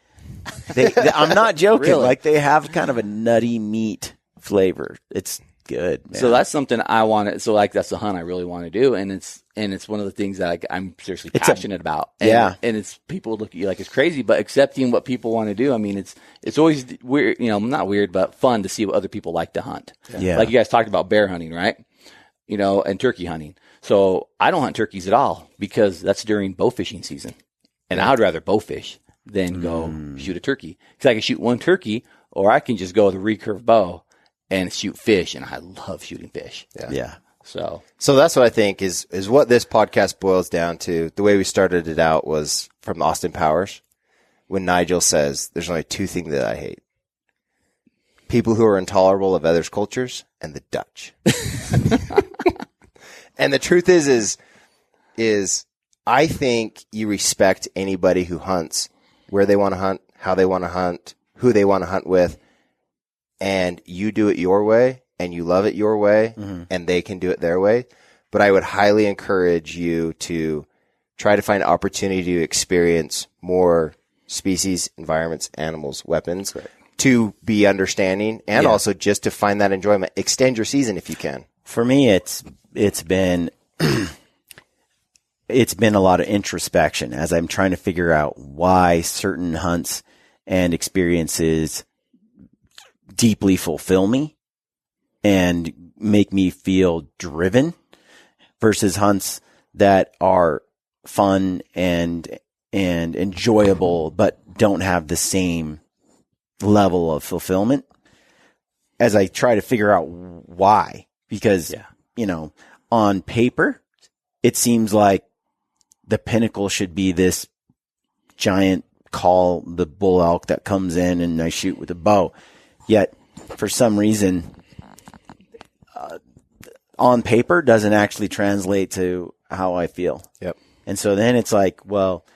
I'm not joking. Really? Like they have kind of a nutty meat flavor. It's good, man. So that's something I want to. So like that's the hunt I really want to do, and it's one of the things that I'm seriously passionate about. And, and it's people look at you like it's crazy, but accepting what people want to do. I mean, it's always weird, you know, not weird, but fun to see what other people like to hunt. Yeah. Like you guys talked about bear hunting, right? You know, and turkey hunting. So I don't hunt turkeys at all because that's during bow fishing season, and I'd rather bow fish than go shoot a turkey because I can shoot one turkey, or I can just go with a recurve bow and shoot fish, and I love shooting fish. Yeah. So that's what I think is what this podcast boils down to. The way we started it out was from Austin Powers when Nigel says, there's only two things that I hate. People who are intolerable of others' cultures and the Dutch. And the truth is I think you respect anybody who hunts where they want to hunt, how they want to hunt, who they want to hunt with, and you do it your way and you love it your way and they can do it their way. But I would highly encourage you to try to find opportunity to experience more species, environments, animals, weapons to be understanding and also just to find that enjoyment. Extend your season if you can. For me, it's been it's been a lot of introspection as I'm trying to figure out why certain hunts and experiences deeply fulfill me and make me feel driven versus hunts that are fun and enjoyable but don't have the same level of fulfillment. As I try to figure out why, because you know, on paper it seems like the pinnacle should be this giant call, the bull elk that comes in and I shoot with a bow. Yet, for some reason, on paper doesn't actually translate to how I feel. Yep. And so then it's like, well,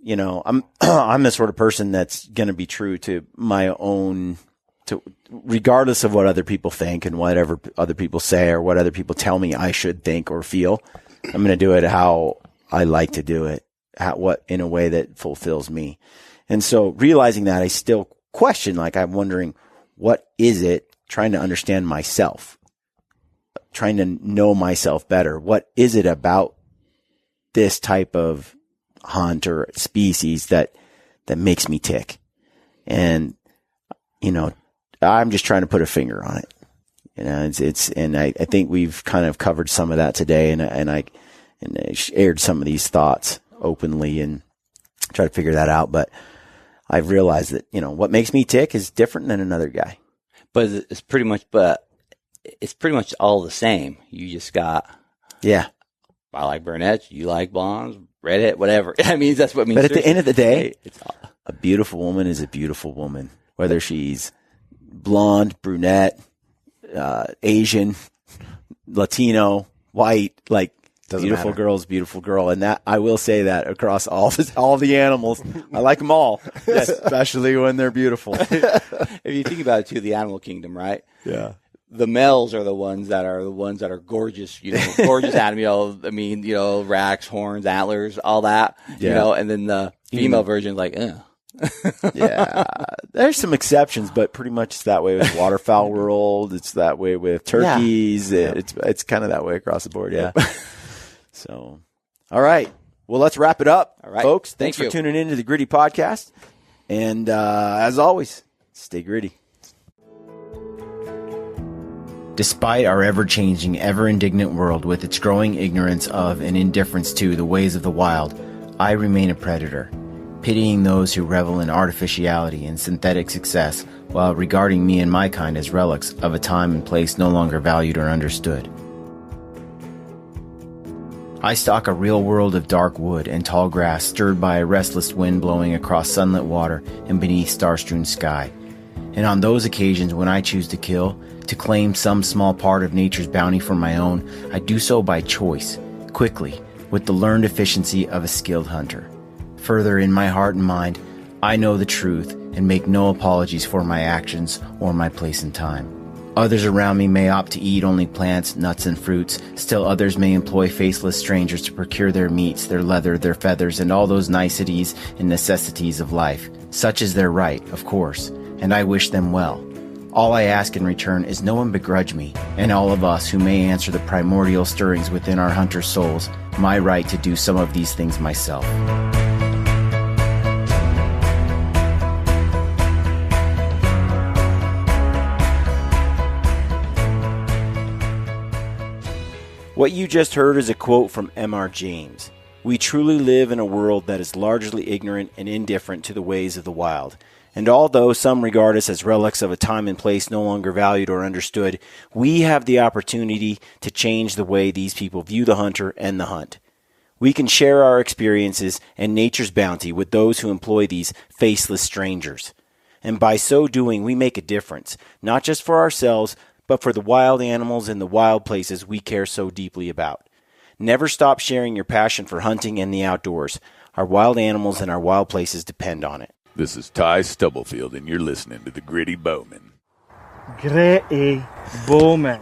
you know, I'm the sort of person that's going to be true to my own, regardless of what other people think and whatever other people say or what other people tell me I should think or feel. I'm going to do it how I like to do it, in a way that fulfills me. And so realizing that, I still question, like I'm wondering, what is it, trying to understand myself, trying to know myself better. What is it about this type of hunt or species that makes me tick? And, you know, I'm just trying to put a finger on it. You know, and I think we've kind of covered some of that today, and I aired some of these thoughts openly and try to figure that out. But I've realized that, you know, what makes me tick is different than another guy. But it's pretty much all the same. You just got, I like brunettes, you like blondes, redhead, whatever. I mean, that's what it means. But at the end of the day, a beautiful woman is a beautiful woman, whether she's blonde, brunette, Asian, Latino, white, like, doesn't beautiful matter. girl's beautiful girl. And that, I will say that across all the animals, I like them all, especially when they're beautiful. If you think about it too, the animal kingdom, right? Yeah. The males are the ones that are gorgeous, you know, gorgeous animal. I mean, you know, racks, horns, antlers, all that, you know, and then the female version is like, Yeah. There's some exceptions, but pretty much it's that way with waterfowl world. It's that way with turkeys. Yeah. It's kind of that way across the board. Yeah. So, all right. Well, let's wrap it up. All right. Folks. Thanks Thank for you. tuning in to the Gritty Podcast. And as always, stay gritty. Despite our ever-changing, ever-indignant world with its growing ignorance of and indifference to the ways of the wild, I remain a predator, pitying those who revel in artificiality and synthetic success while regarding me and my kind as relics of a time and place no longer valued or understood. I stalk a real world of dark wood and tall grass stirred by a restless wind blowing across sunlit water and beneath star-strewn sky. And on those occasions when I choose to kill, to claim some small part of nature's bounty for my own, I do so by choice, quickly, with the learned efficiency of a skilled hunter. Further, in my heart and mind, I know the truth and make no apologies for my actions or my place and time. Others around me may opt to eat only plants, nuts, and fruits. Still others may employ faceless strangers to procure their meats, their leather, their feathers, and all those niceties and necessities of life. Such is their right, of course, and I wish them well. All I ask in return is no one begrudge me, and all of us who may answer the primordial stirrings within our hunter souls, my right to do some of these things myself. What you just heard is a quote from M.R. James. We truly live in a world that is largely ignorant and indifferent to the ways of the wild. And although some regard us as relics of a time and place no longer valued or understood, we have the opportunity to change the way these people view the hunter and the hunt. We can share our experiences and nature's bounty with those who employ these faceless strangers. And by so doing, we make a difference, not just for ourselves, but for the wild animals in the wild places we care so deeply about. Never stop sharing your passion for hunting and the outdoors. Our wild animals and our wild places depend on it. This is Ty Stubblefield, and you're listening to The Gritty Bowman. Gritty Bowman.